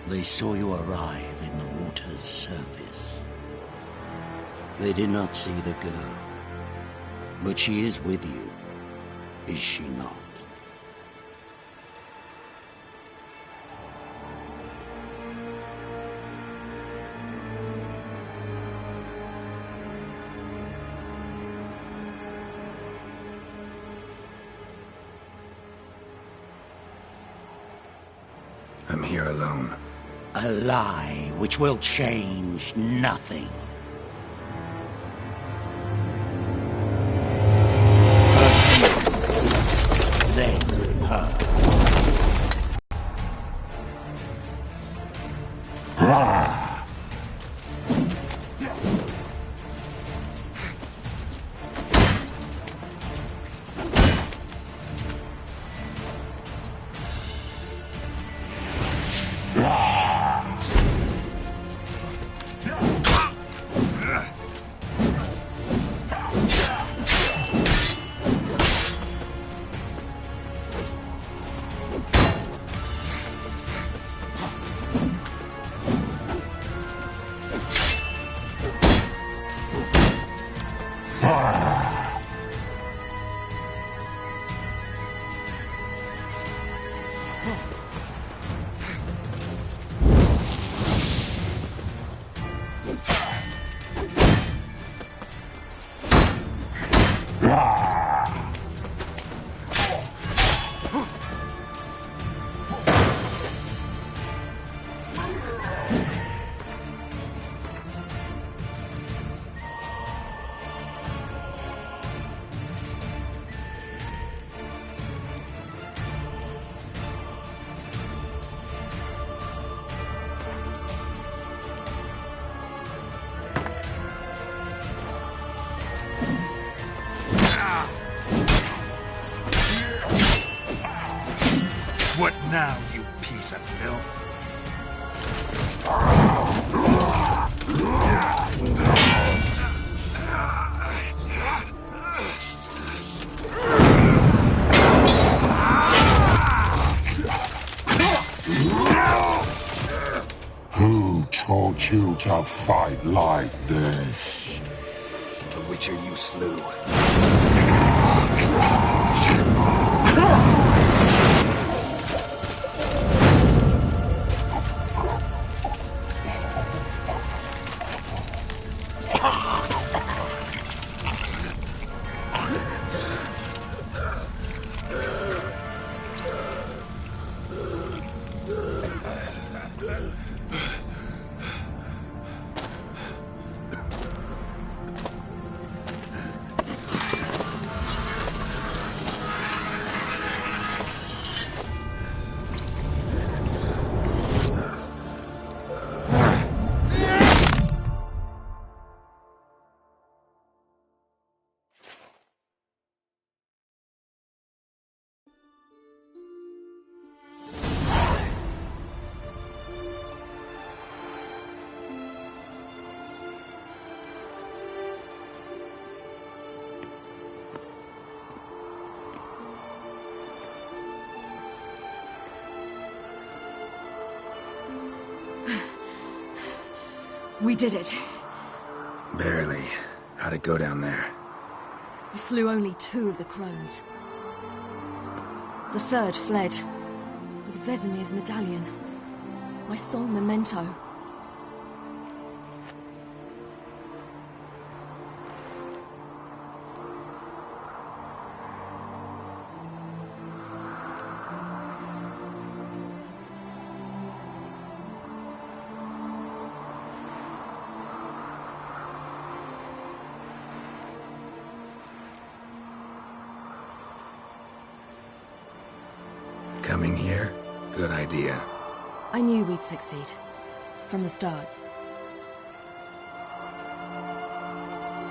They saw you arrive in the water's surface. They did not see the girl. But she is with you, is she not? I'm here alone. A lie which will change nothing. First you, then her. What now, you piece of filth? taught you to fight like this? The Witcher you slew. We did it. Barely. How'd it go down there? We slew only 2 of the crones. The 3rd fled with Vesemir's medallion, my sole memento. Coming here? Good idea. I knew we'd succeed. From the start.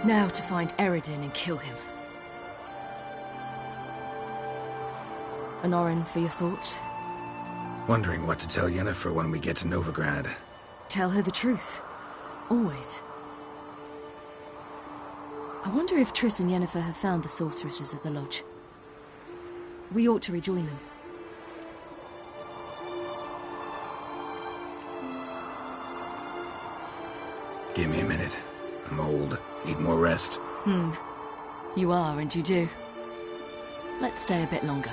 Now to find Eredin and kill him. Honorin, for your thoughts? Wondering what to tell Yennefer when we get to Novigrad. Tell her the truth. Always. I wonder if Triss and Yennefer have found the sorceresses of the Lodge. We ought to rejoin them. Give me a minute. I'm old. Need more rest. You are, and you do. Let's stay a bit longer.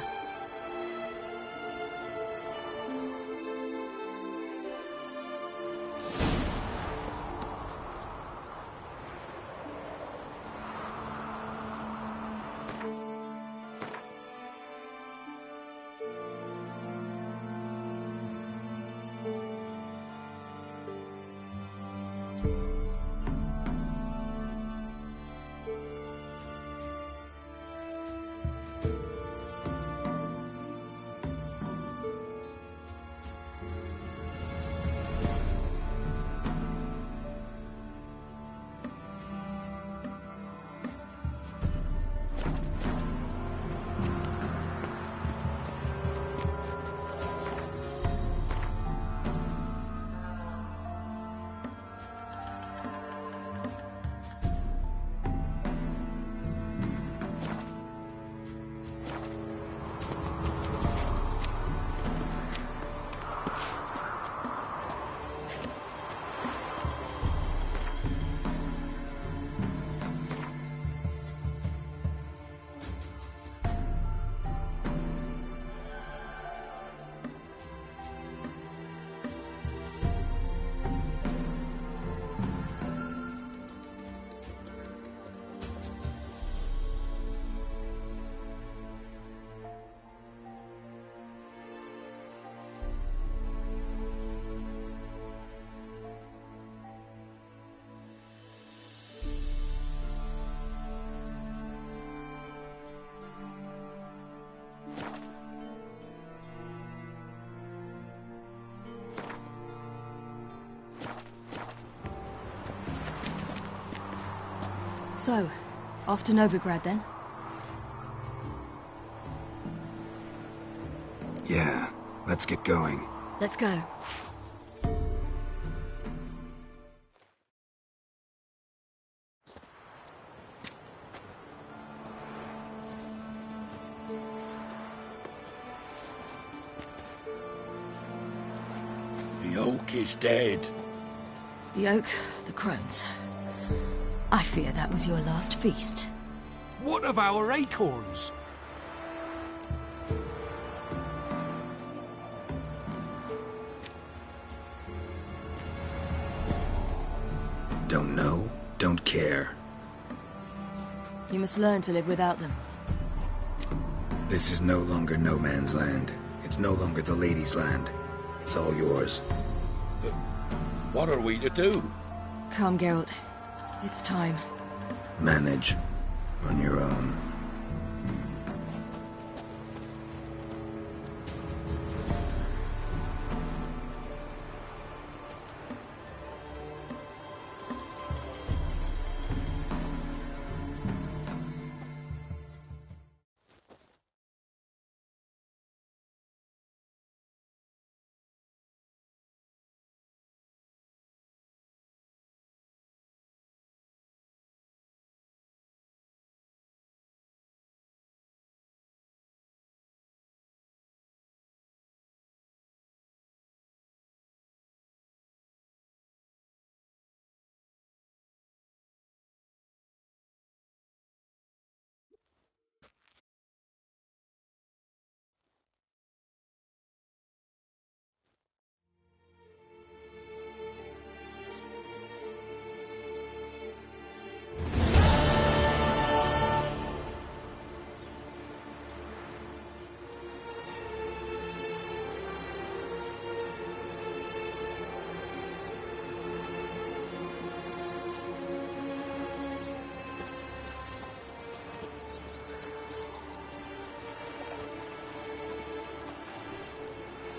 So, off to Novigrad then? Yeah, let's get going. Let's go. The oak is dead. The oak, the crones. I fear that was your last feast. What of our acorns? Don't know, don't care. You must learn to live without them. This is no longer no man's land. It's no longer the lady's land. It's all yours. What are we to do? Come, Geralt. It's time. Manage. On your own.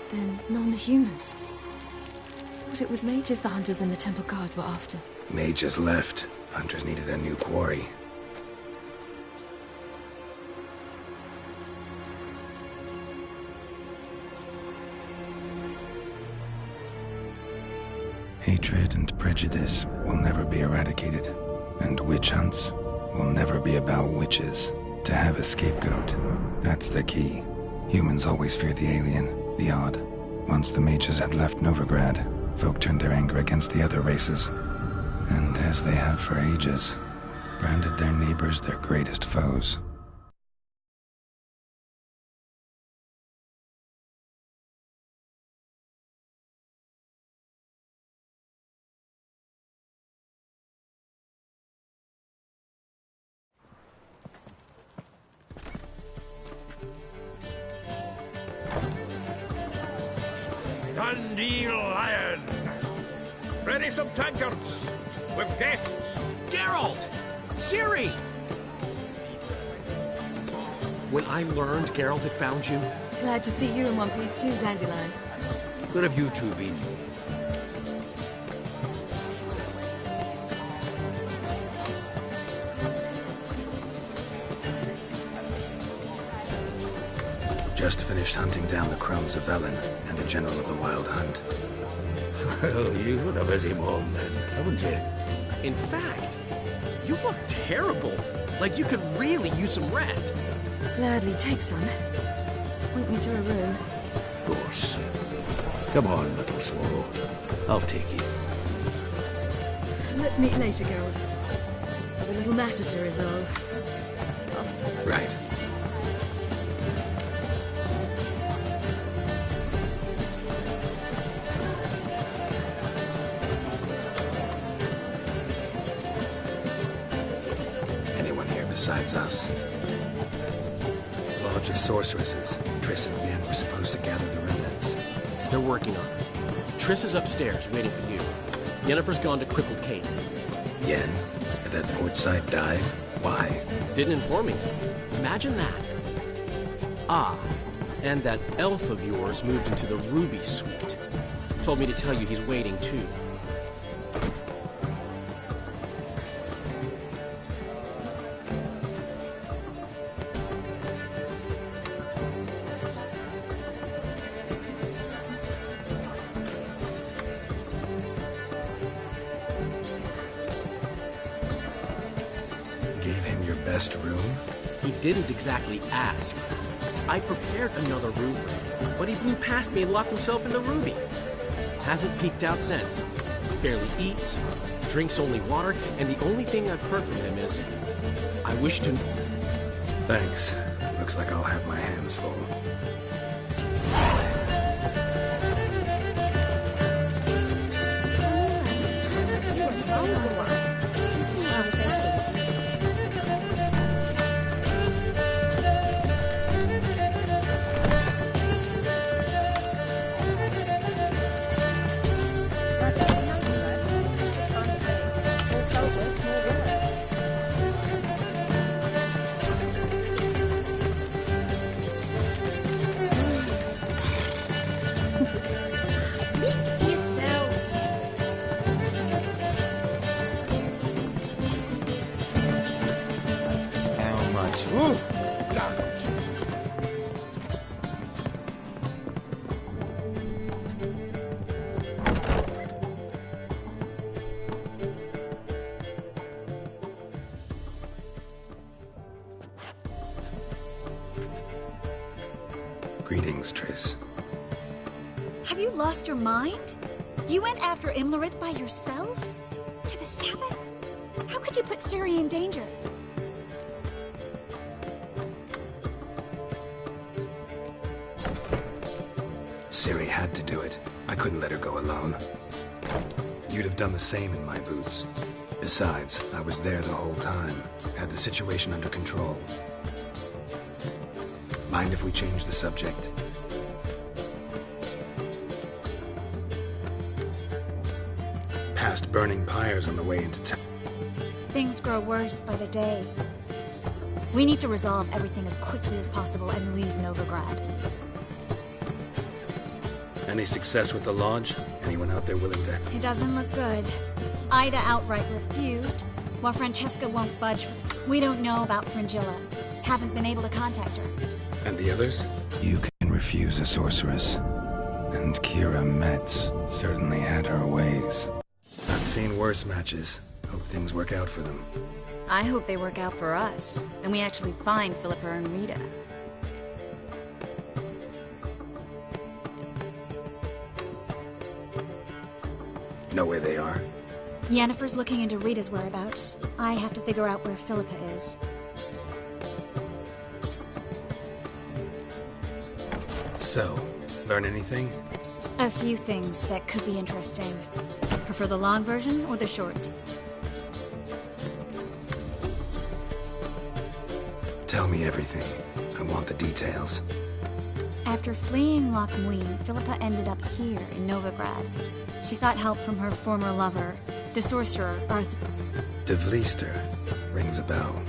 Then non-humans. Thought it was mages the hunters and the temple guard were after. Mages left. Hunters needed a new quarry. Hatred and prejudice will never be eradicated, and witch hunts will never be about witches. To have a scapegoat, that's the key. Humans always fear the alien, the odd. Once the mages had left Novigrad, folk turned their anger against the other races, and as they have for ages, branded their neighbors their greatest foes. Dandelion! Ready some tankards! With guests! Geralt! Ciri! When I learned Geralt had found you... Glad to see you in one piece too, Dandelion. Where have you two been? Just finished hunting down the crones of Velen and a general of the Wild Hunt. Well, you've had a busy morning then, haven't you? In fact, you look terrible. Like you could really use some rest. Gladly take some. Point me to a room. Of course. Come on, little swallow. I'll take you. Let's meet later, Geralt. I've a little matter to resolve. Right. Anyone here besides us? Lodge of Sorceresses. Triss and Yen were supposed to gather the remnants. They're working on it. Triss is upstairs, waiting for you. Yennefer's gone to Crippled Cates. Yen? At that portside dive? Why? Didn't inform me. Imagine that. Ah, and that elf of yours moved into the Ruby Suite. Told me to tell you he's waiting, too. Gave him your best room? He didn't exactly ask. I prepared another room for him, but he blew past me and locked himself in the Ruby. Hasn't peeked out since. barely eats, drinks only water, and the only thing I've heard from him is, I wish to... Thanks. Looks like I'll have my hands full. Woo! Damn. Greetings, Triss. Have you lost your mind? You went after Imlerith by yourselves? To the Sabbath? How could you put Ciri in danger? Ciri had to do it. I couldn't let her go alone. You'd have done the same in my boots. Besides, I was there the whole time. Had the situation under control. Mind if we change the subject? Past burning pyres on the way into town. Things grow worse by the day. We need to resolve everything as quickly as possible and leave Novigrad. Any success with the Lodge? Anyone out there willing to... It doesn't look good. Ida outright refused, while Francesca won't budge. We don't know about Fringilla. Haven't been able to contact her. And the others? You can refuse a sorceress. And Kira Metz certainly had her ways. I've seen worse matches. Hope things work out for them. I hope they work out for us, and we actually find Philippa and Rita. Know where they are? Yennefer's looking into Rita's whereabouts. I have to figure out where Philippa is. So, learn anything? A few things that could be interesting. Prefer the long version or the short? Tell me everything. I want the details. After fleeing Loch Muin, Philippa ended up here in Novigrad. She sought help from her former lover, the sorcerer Arthur. De Vliester rings a bell.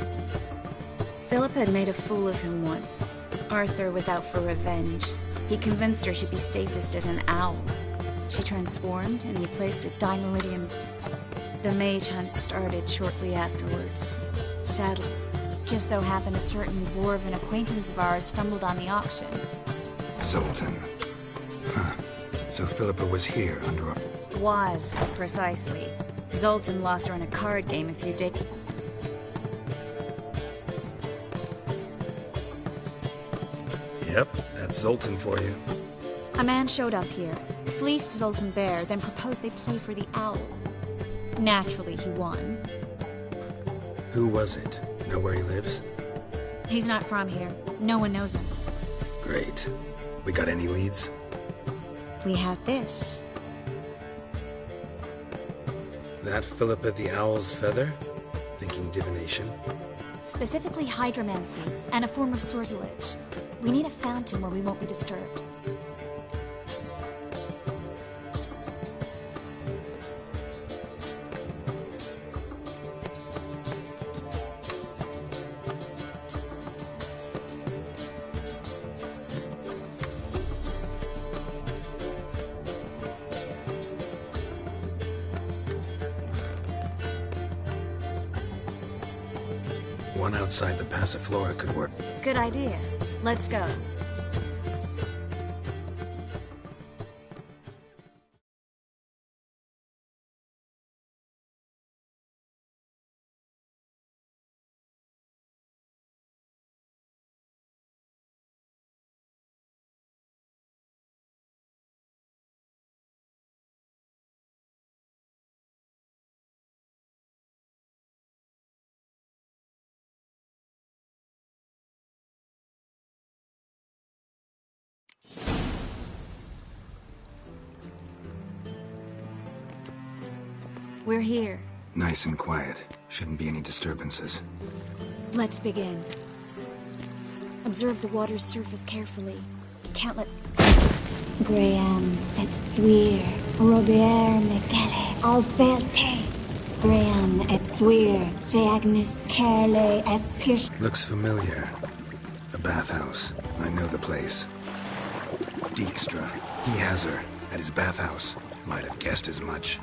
Philippa had made a fool of him once. Arthur was out for revenge. He convinced her she'd be safest as an owl. She transformed, and he placed a dimeridium. The mage hunt started shortly afterwards. Sadly, just so happened a certain dwarven acquaintance of ours stumbled on the auction. Zoltan. Huh. So Philippa was here under a... Was, precisely. Zoltan lost her in a card game a few days... Yep, that's Zoltan for you. A man showed up here, fleeced Zoltan bare, then proposed they play for the owl. Naturally, he won. Who was it? Know where he lives? He's not from here. No one knows him. Great. We got any leads? We have this. That Philippa the Owl's feather? Thinking divination? Specifically hydromancy, and a form of sortilege. We need a fountain where we won't be disturbed. One outside the Passiflora could work. Good idea. Let's go. We're here. Nice and quiet. Shouldn't be any disturbances. Let's begin. Observe the water's surface carefully. You can't let... Graham, et thuir, Robert Mcgalley, Alfelte. Graham, et thuir, Deagnis Kerle, Espish. Looks familiar. A bathhouse. I know the place. Dijkstra. He has her. At his bathhouse. Might have guessed as much.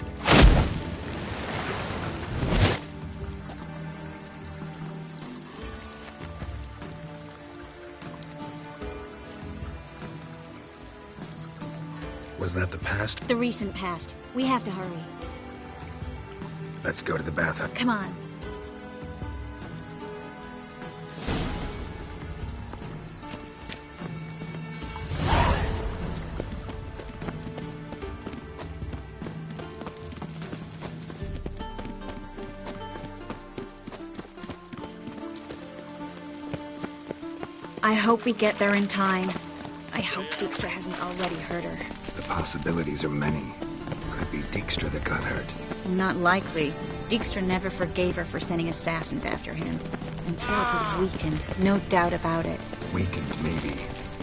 Was that the past? The recent past. We have to hurry. Let's go to the bathhouse. Come on. I hope we get there in time. I hope Dijkstra hasn't already hurt her. The possibilities are many. Could be Dijkstra that got hurt. Not likely. Dijkstra never forgave her for sending assassins after him. And Philip was weakened, no doubt about it. Weakened, maybe.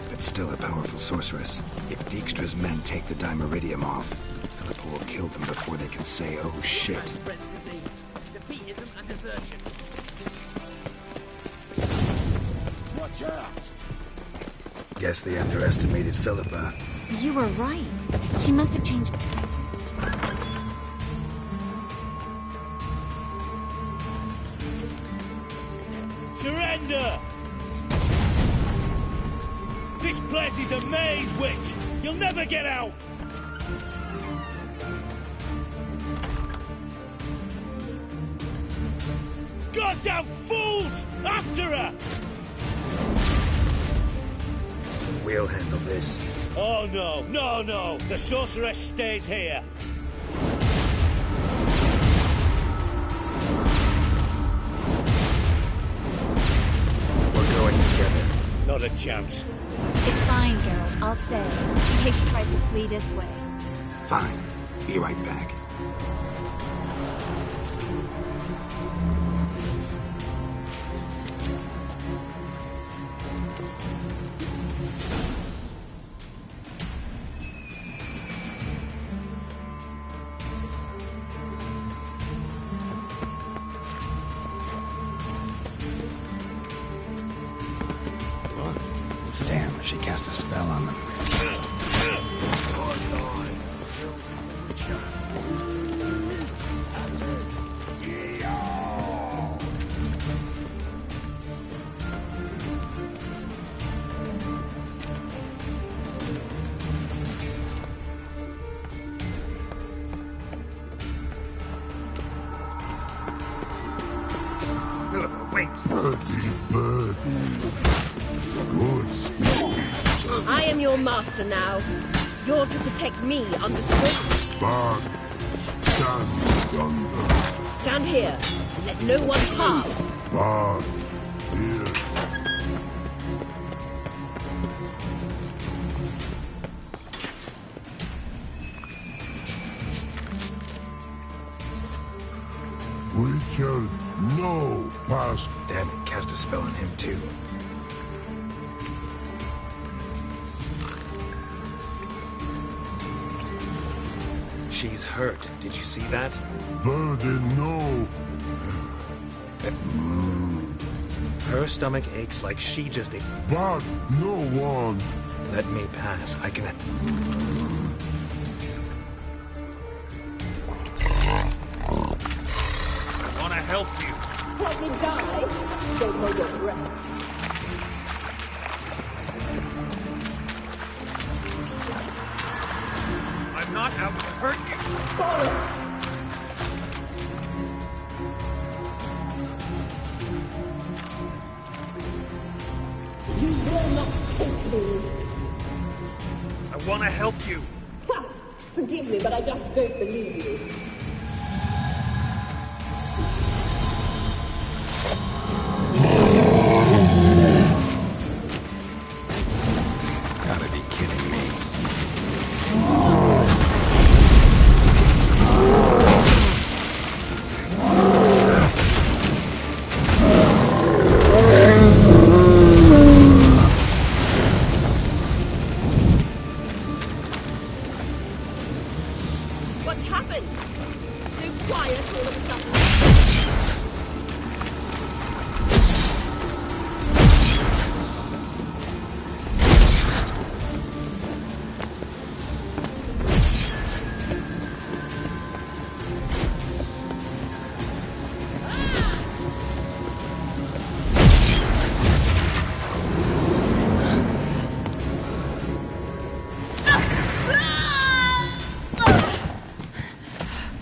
But still a powerful sorceress. If Dijkstra's men take the Dimeridium off, Philippa will kill them before they can say, oh shit. Watch out! Guess they underestimated Philippa. You were right. She must have changed places. Surrender! This place is a maze, witch! You'll never get out! Goddamn fools! After her! We'll handle this. Oh no, no, no! The sorceress stays here! We're going together. Not a chance. It's fine, Geralt. I'll stay. In case she tries to flee this way. Fine. Be right back. Damn, she cast a spell on them. Philippa, wait! I am your master now. You're to protect me, understood? Stand here. Let no one pass. Richard, no pass. Damn it, cast a spell on him too. She's hurt. Did you see that? Birdie, no. Her stomach aches like she just ate. But no one. Let me pass. I can... I want to help you. Help me die. Don't hold your breath. I'm not out to hurt you. Bollocks! You will not take me. I want to help you. Ha! Forgive me, but I just don't believe you. Gotta be kidding me. quiet all of a sudden?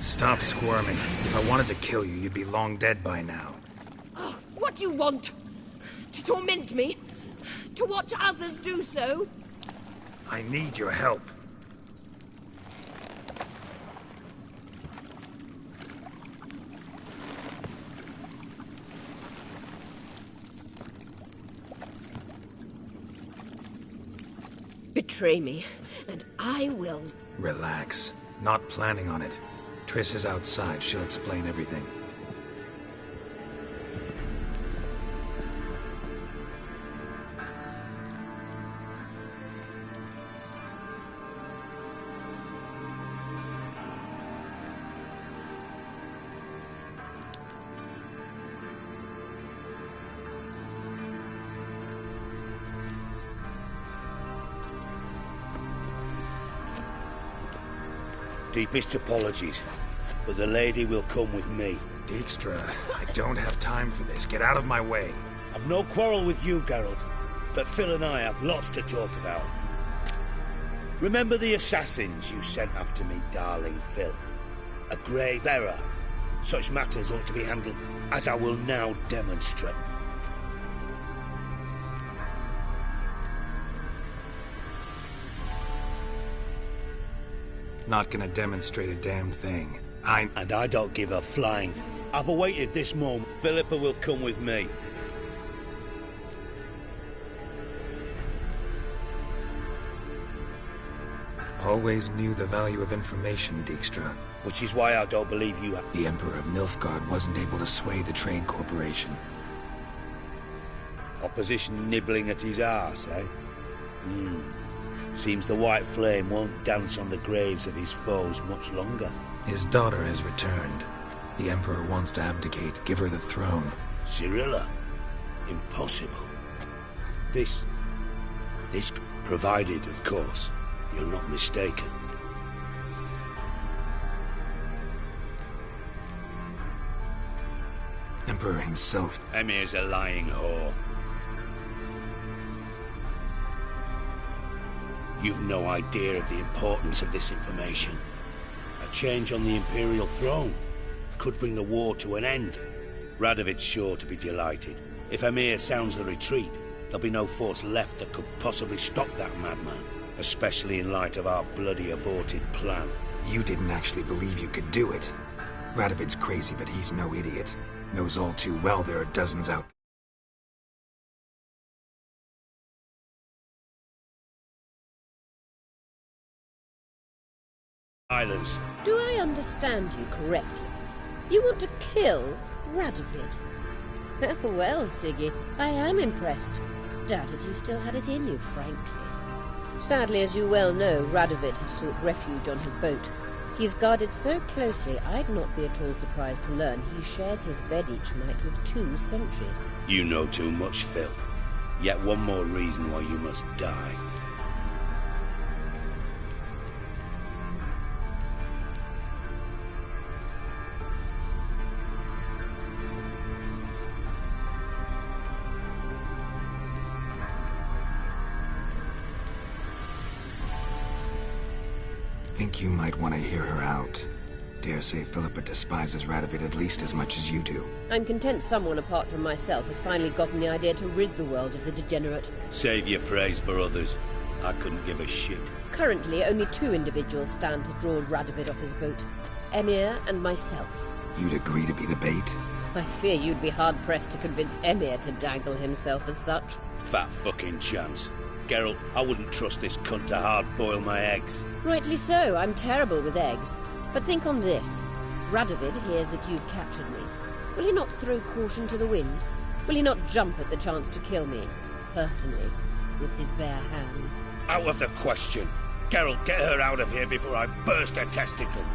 Stop squirming. If I wanted to kill you, you'd be long dead by now. Oh, what do you want? To torment me? To watch others do so? I need your help. Betray me, and I will. Relax. Not planning on it. Triss is outside. She'll explain everything. Deepest apologies, but the lady will come with me. Dijkstra, I don't have time for this. Get out of my way. I've no quarrel with you, Geralt, but Phil and I have lots to talk about. Remember the assassins you sent after me, darling Phil? A grave error. Such matters ought to be handled as I will now demonstrate. Not gonna demonstrate a damn thing. And I don't give a flying I've awaited this moment. Philippa will come with me. Always knew the value of information, Dijkstra. Which is why I don't believe you. The Emperor of Nilfgaard wasn't able to sway the Trade Corporation. Opposition nibbling at his arse, eh? Seems the White Flame won't dance on the graves of his foes much longer. His daughter has returned. The Emperor wants to abdicate, give her the throne. Cirilla? Impossible. This, provided, of course, you're not mistaken. Emperor himself. Emir's a lying whore. You've no idea of the importance of this information. A change on the Imperial throne could bring the war to an end. Radovid's sure to be delighted. If Emir sounds the retreat, there'll be no force left that could possibly stop that madman, especially in light of our bloody aborted plan. You didn't actually believe you could do it. Radovid's crazy, but he's no idiot. Knows all too well there are dozens out there. Silence. Do I understand you correctly? You want to kill Radovid? Well, Siggy, I am impressed. Doubted you still had it in you, frankly. Sadly, as you well know, Radovid has sought refuge on his boat. He's guarded so closely, I'd not be at all surprised to learn he shares his bed each night with 2 sentries. You know too much, Phil. Yet one more reason why you must die. Think you might want to hear her out. Dare say Philippa despises Radovid at least as much as you do. I'm content someone apart from myself has finally gotten the idea to rid the world of the degenerate. Save your praise for others. I couldn't give a shit. Currently, only 2 individuals stand to draw Radovid off his boat. Emir and myself. You'd agree to be the bait? I fear you'd be hard-pressed to convince Emir to dangle himself as such. Fat fucking chance. Geralt, I wouldn't trust this cunt to hard-boil my eggs. Rightly so, I'm terrible with eggs. But think on this. Radovid hears that you've captured me. Will he not throw caution to the wind? Will he not jump at the chance to kill me, personally, with his bare hands? Out of the question. Geralt, get her out of here before I burst her testicle.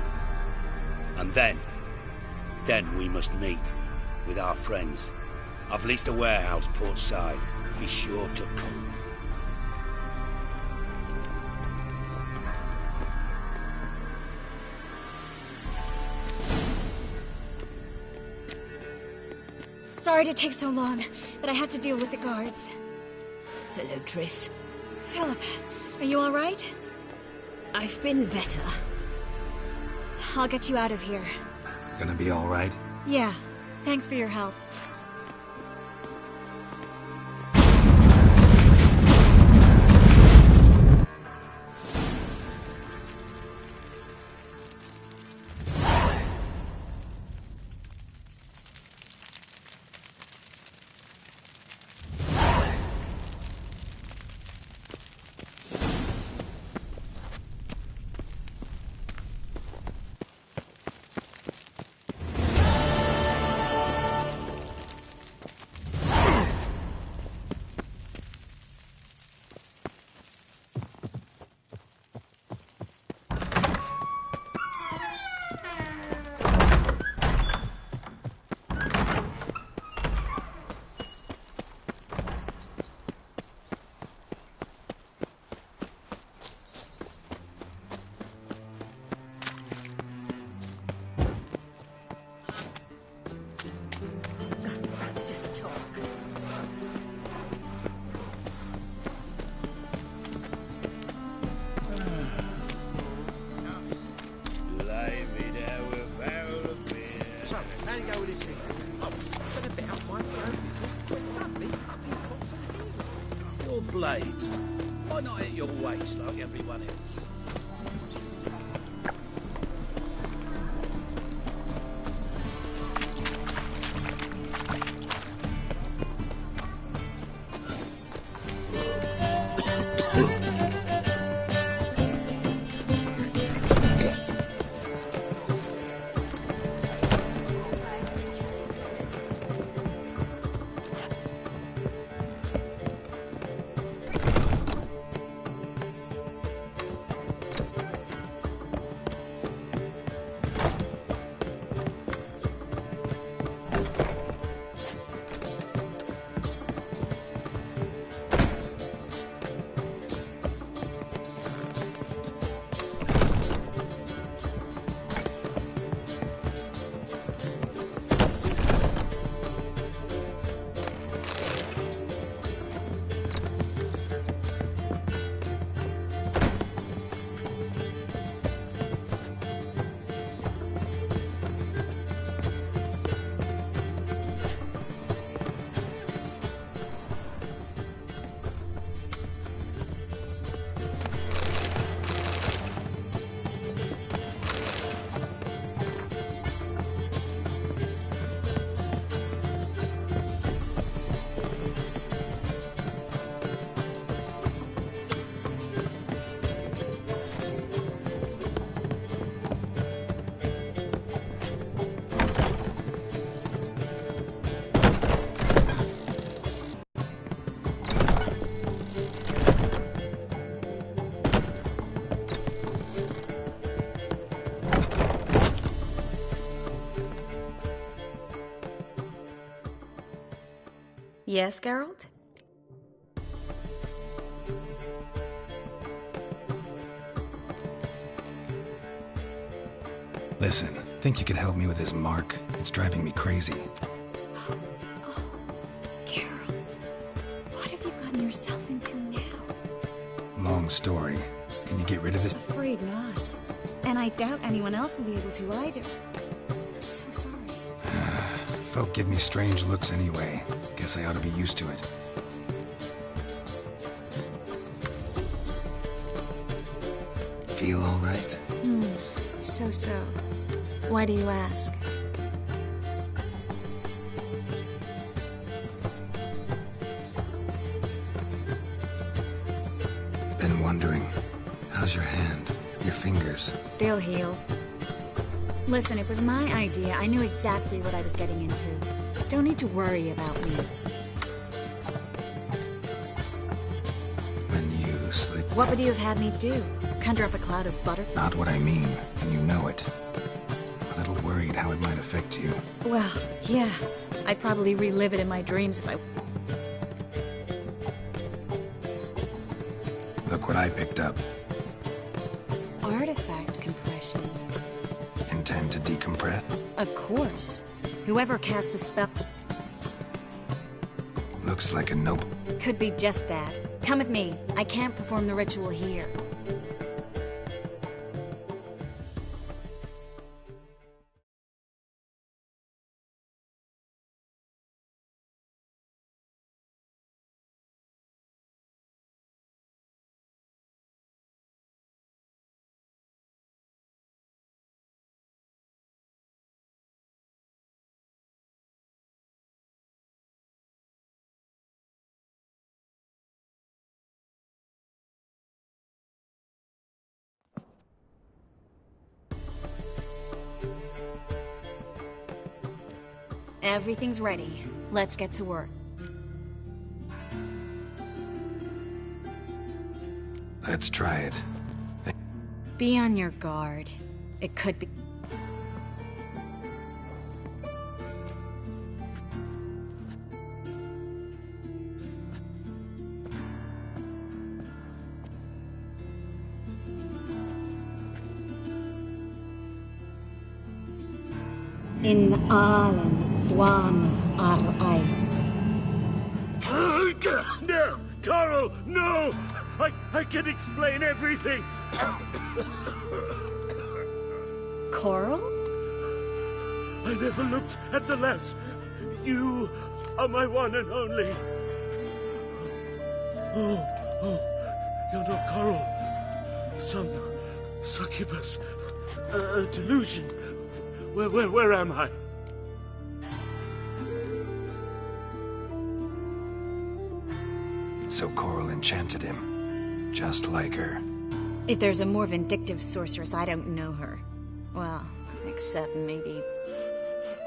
And then, Then we must meet with our friends. I've leased a warehouse portside. Be sure to come. Sorry to take so long, but I had to deal with the guards. Hello, Triss. Philip, are you all right? I've been better. I'll get you out of here. Gonna be all right? Yeah, thanks for your help. Your blades. Why not at your waist like everyone else? Yes, Geralt? Listen, think you could help me with this mark? It's driving me crazy. Oh, Geralt. What have you gotten yourself into now? Long story. Can you get rid of this? Afraid not. And I doubt anyone else will be able to either. I'm so sorry. Folk give me strange looks anyway. Guess I ought to be used to it. Feel all right? So. Why do you ask? Been wondering. How's your hand? Your fingers? They'll heal. Listen, it was my idea. I knew exactly what I was getting into. Don't need to worry about me. When you slip... What would you have had me do? Conjure up a cloud of butter? Not what I mean, and you know it. I'm a little worried worried how it might affect you. Well, yeah. I'd probably relive it in my dreams if I... Look what I picked up. Artifact compression. Intend to decompress? Of course. Whoever cast the spell... Looks like a nope. Could be just that. Come with me. I can't perform the ritual here. Everything's ready. Let's get to work. Let's try it. Be on your guard. It could be... In Allen, Dwan, Ar Ice. No! Coral, no! I can explain everything! Coral? I never looked at the lass. You are my one and only. Oh, you're not Coral. Some succubus. A delusion. Where am I? So Coral enchanted him, just like her. If there's a more vindictive sorceress, I don't know her. Well, except maybe...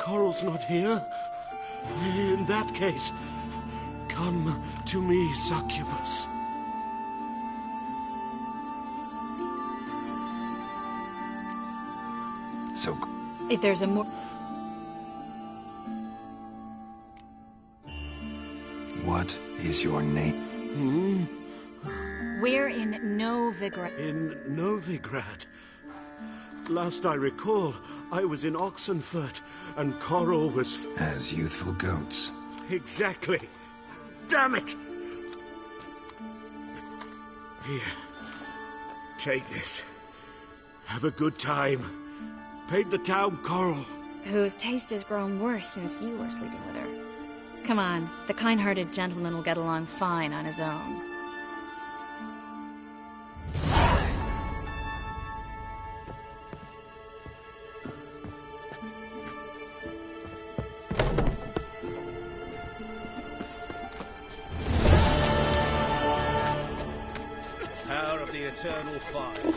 Coral's not here? In that case, come to me, succubus. So... If there's a more... What is your name? We're in Novigrad. In Novigrad? Last I recall, I was in Oxenfurt, and Coral was... As youthful goats. Exactly. Damn it! Here. Take this. Have a good time. Paint the town Coral. Whose taste has grown worse since you were sleeping with her. Come on, the kind-hearted gentleman will get along fine on his own. Power of the eternal fire.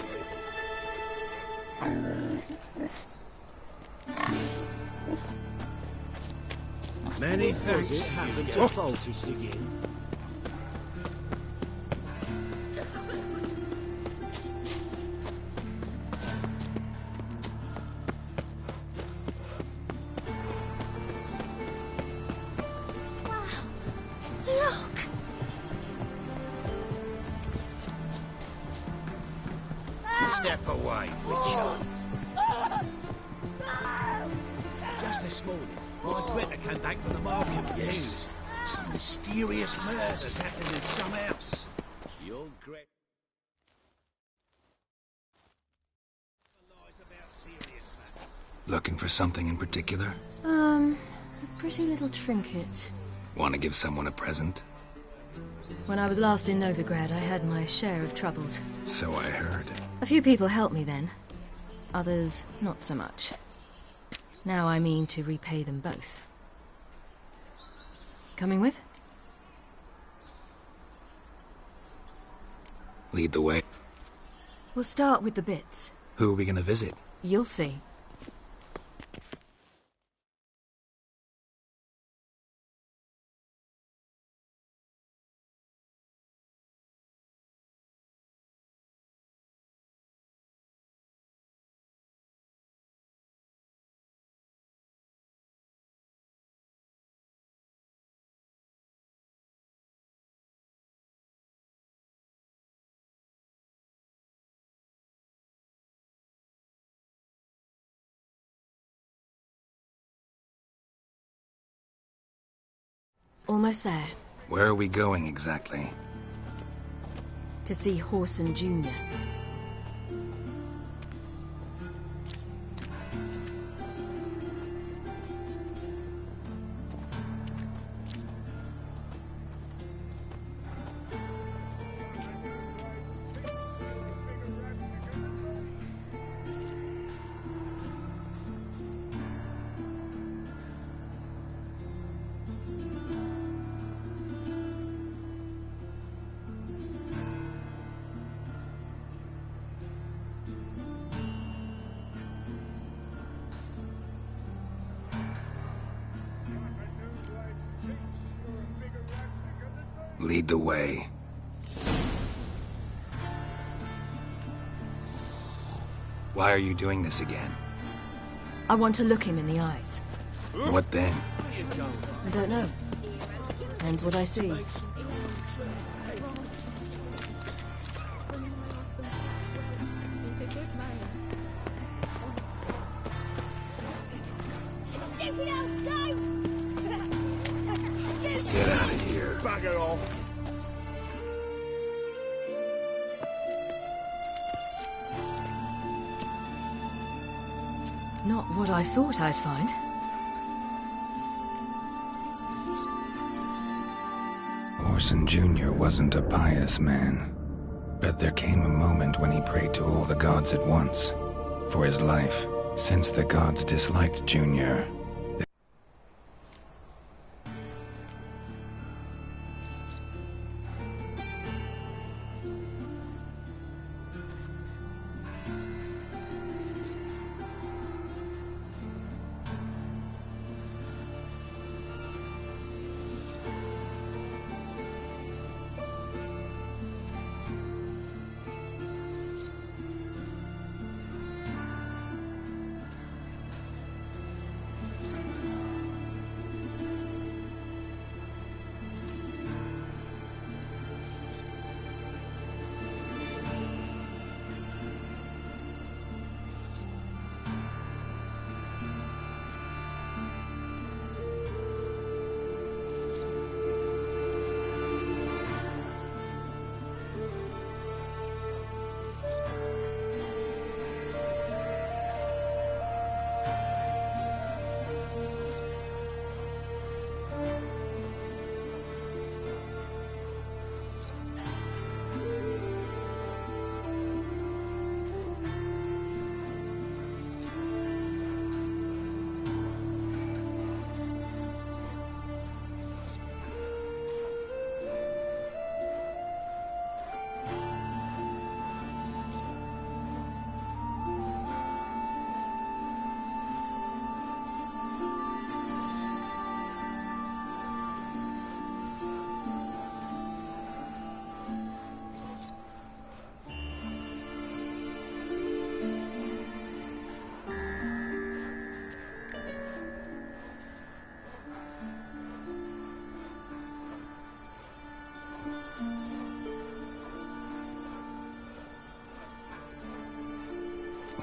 Many thanks Does it to happen you. to Faltus again? Look! Step away, Witcher. Just this morning, my Greta came back from the market with news. Some mysterious murders happened in some house. Your Greta... Looking for something in particular? A pretty little trinket. Want to give someone a present? When I was last in Novigrad, I had my share of troubles. So I heard. A few people helped me then. Others, not so much. Now I mean to repay them both. Coming with? Lead the way. We'll start with the bits. Who are we gonna visit? You'll see. Almost there. Where are we going exactly? To see Horson Jr. Lead the way. Why are you doing this again? I want to look him in the eyes. What then? I don't know. Depends what I see. Get out of here. Bugger off. Not what I thought I'd find. Orson Jr. wasn't a pious man, but there came a moment when he prayed to all the gods at once for his life. Since the gods disliked Jr.,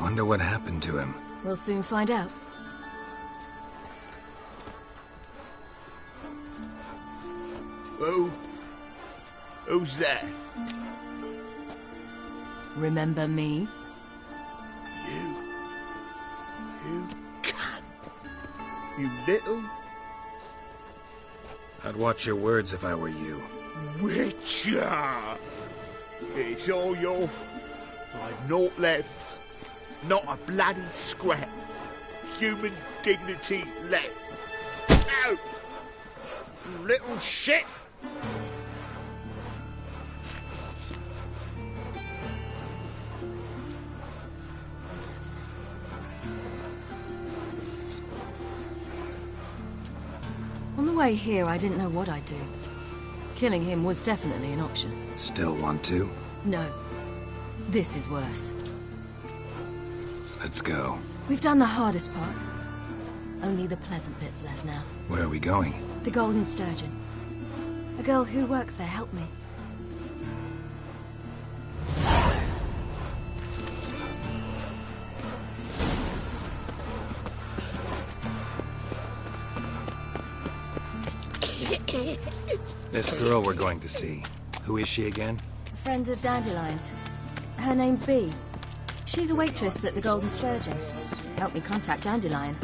wonder what happened to him. We'll soon find out. Who's there? Remember me? You can't. You little I'd watch your words if I were you. witcher. It's all your I've naught left. Not a bloody scrap. Human dignity left. Ow! You little shit! On the way here, I didn't know what I'd do. Killing him was definitely an option. Still want to? No. This is worse. Let's go. We've done the hardest part. Only the pleasant bits left now. Where are we going? The Golden Sturgeon. A girl who works there helped me. This girl we're going to see, who is she again? A friend of Dandelion's. Her name's Bee. She's a waitress at the Golden Sturgeon. Helped me contact Dandelion.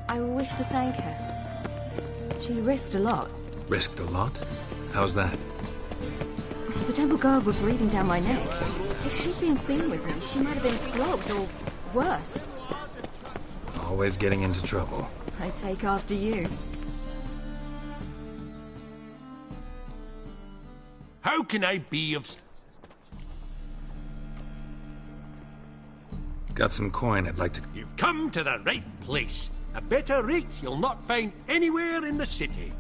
I wish to thank her. She risked a lot. Risked a lot? How's that? The Temple Guard were breathing down my neck. If she'd been seen with me, she might have been flogged or worse. Always getting into trouble. I take after you. How can I be of... Got some coin I'd like to... You've come to the right place. A better rate you'll not find anywhere in the city.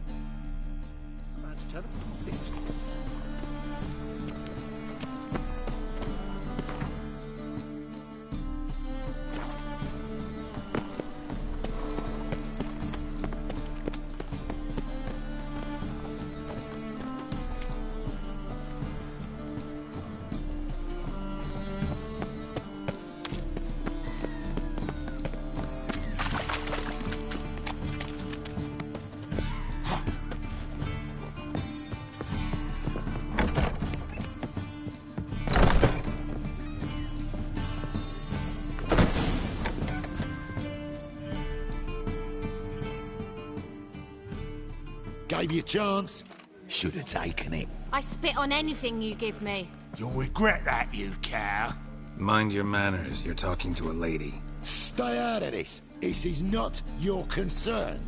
Gave you a chance. Should have taken it. I spit on anything you give me. You'll regret that, you cow. Mind your manners, you're talking to a lady. Stay out of this. This is not your concern.